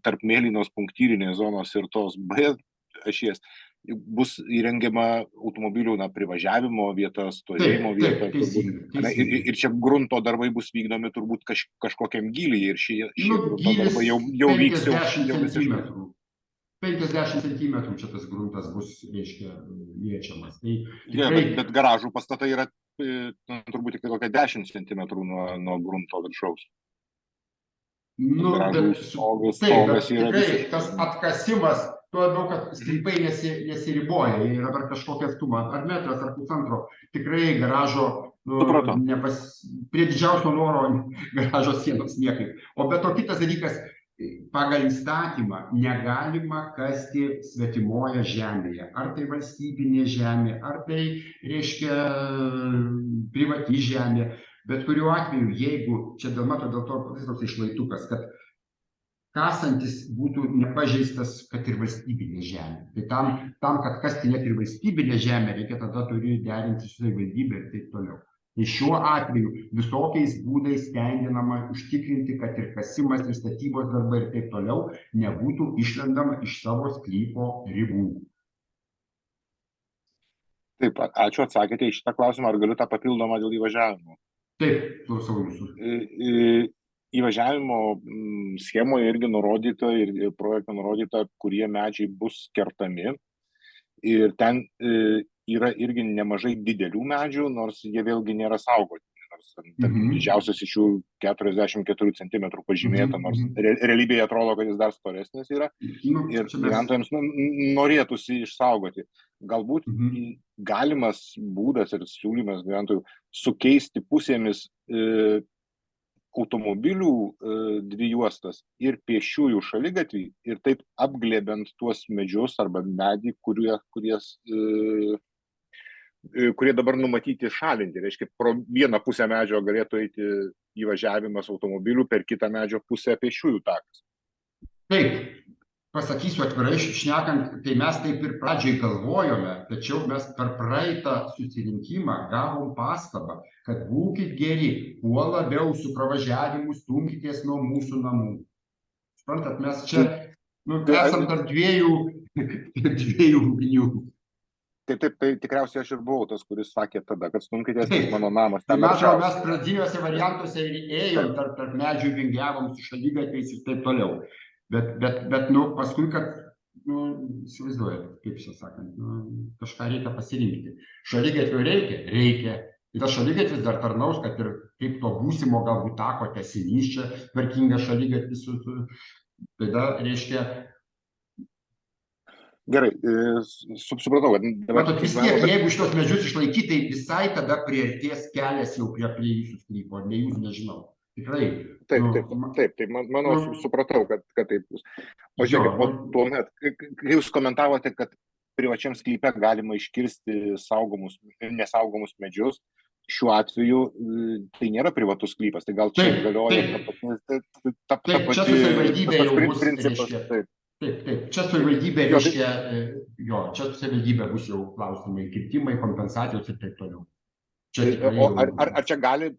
tarp mėlynos punktyrinės zonos ir tos B ašies, bus įrengiama automobilių privažiavimo vieta, stovėjimo vieta. Ir čia grunto darbai bus vykdomi turbūt kažkokiam gylyje ir šie grunto darbai jau vyks jau visiškai. 50 centimetrų čia tas gruntas bus, reiškia, liečiamas. Bet garažų pastatai yra turbūt tik kokia 10 centimetrų nuo grunto viršaus. Tikrai tas atkasimas, tuo labiau, kad sklypai nesiriboja, jie yra dar kažkokia atstumą, ar metras, ar pusantro, tikrai garažo, prie didžiausio noro garažo sienos niekaip. O be to kitas dalykas, pagal įstatymą negalima kasti svetimoje žemėje, ar tai valstybinė žemė, ar tai, reiškia, privati žemė. Bet kuriuo atveju, jeigu, čia dėl to visas išlaitukas, kad kasantis būtų nepažeistas, kad ir valstybinė žemė. Tai tam, kad kasti net ir valstybinė žemė, reikia tada turi derinti su savivaldybė ir taip toliau. Tai šiuo atveju visokiais būdais stengiama užtikrinti, kad ir kasimas, ir statybos darbai ir taip toliau nebūtų išlendama iš savo sklypo ribų. Taip, ačiū, atsakėte į šitą klausimą, ar galiu tą papildomą dėl įvažiavimo? Taip, klausau jūsų. Įvažiavimo schemoje irgi nurodyta ir projekte nurodyta, kurie medžiai bus kertami. Ir ten yra irgi nemažai didelių medžių, nors jie vėlgi nėra saugoti. Didžiausias iš jų 44 cm pažymėta, nors realybėje atrodo, kad jis dar storesnis yra. Ir gyventojams norėtųsi išsaugoti. Galbūt galimas būdas ir siūlymas gyventojų sukeisti pusėmis automobilių dvi juostas ir pėsčiųjų šaligatvį ir taip apglėbiant tuos medžius arba medį, kurie dabar numatyti šalinti. Reiškia, pro vieną pusę medžio galėtų eiti įvažiavimas automobilių, per kitą medžio pusę pėsčiųjų takas. Taip, pasakysiu atvirai, šnekant, tai mes taip ir pradžiai galvojome, tačiau mes per praeitą susirinkimą gavom pastabą, kad būkit geri, kuo labiau su pravažiavimu stumkitės nuo mūsų namų. Suprantat, mes čia esam tarp dviejų ugnių. Taip, tai tikriausiai aš ir buvau tas, kuris sakė tada, kad stumkitės, nes mano namas ten Mes arčiausiai. pradiniuose variantuose ir ėjom tarp medžių, vingiavom su šaligatviais ir taip toliau. Bet paskui, kad, įsivaizduojat, kaip čia sakant, kažką reikia pasirinkti. Šaligatvio reikia. Ir tas šaligatvis dar tarnaus, kad ir kaip to būsimo galbūt tako tęsinys čia tvarkingas šaligatvis. Tada reiškia... Gerai, supratau, kad... Matot, vis tiek, jeigu šitos medžius išlaikyti, tai visai tada priartės kelias jau prie jūsų sklypo, ar ne jūs, nežinau. Tikrai. Taip, manau, supratau, kad taip bus. O žiūrėkit, tuomet, kai jūs komentavote, kad privačiam sklype galima iškirsti saugomus ir nesaugomus medžius, šiuo atveju tai nėra privatus sklypas, tai gal čia galioja ta pati... Taip, čia su savivaldybė jau bus, reiškia. Taip, čia savivaldybė, reiškia, čia su savivaldybė bus jau klausimai, kirtimai, kompensacijos ir taip toliau. Ar čia gali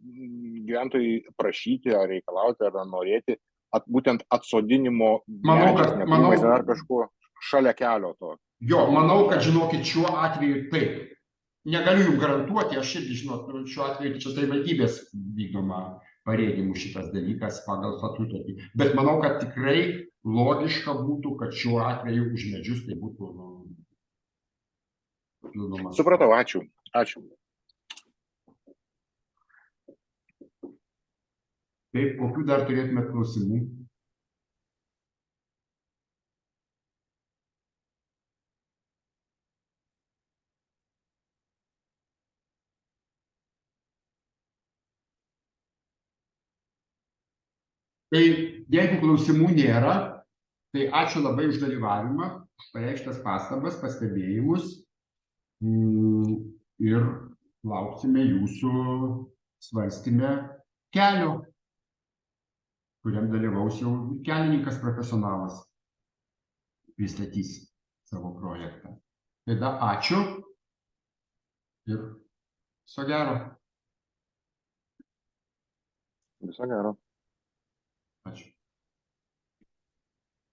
gyventojai prašyti, ar reikalauti, ar norėti būtent atsodinimo medžiais, ar kažkuo šalia kelio to? Jo, manau, kad žinokit, šiuo atveju taip. Negaliu jums garantuoti, aš irgi žinot, šiuo atveju čia savivaldybės vykdoma pareigimų šitas dalykas pagal statutą. Bet manau, kad tikrai logiška būtų, kad šiuo atveju už medžius tai būtų pildomas. Supratau, ačiū. Taip, kokių dar turėtume klausimų? Tai jeigu klausimų nėra, tai ačiū labai už dalyvavimą, už pareikštas pastabas, pastebėjimus ir lauksime jūsų svarstyme kelio, kuriam dalyvaus jau kelininkas profesionalas, pristatys savo projektą. Tada ačiū ir viso gero. Viso gero. Ačiū.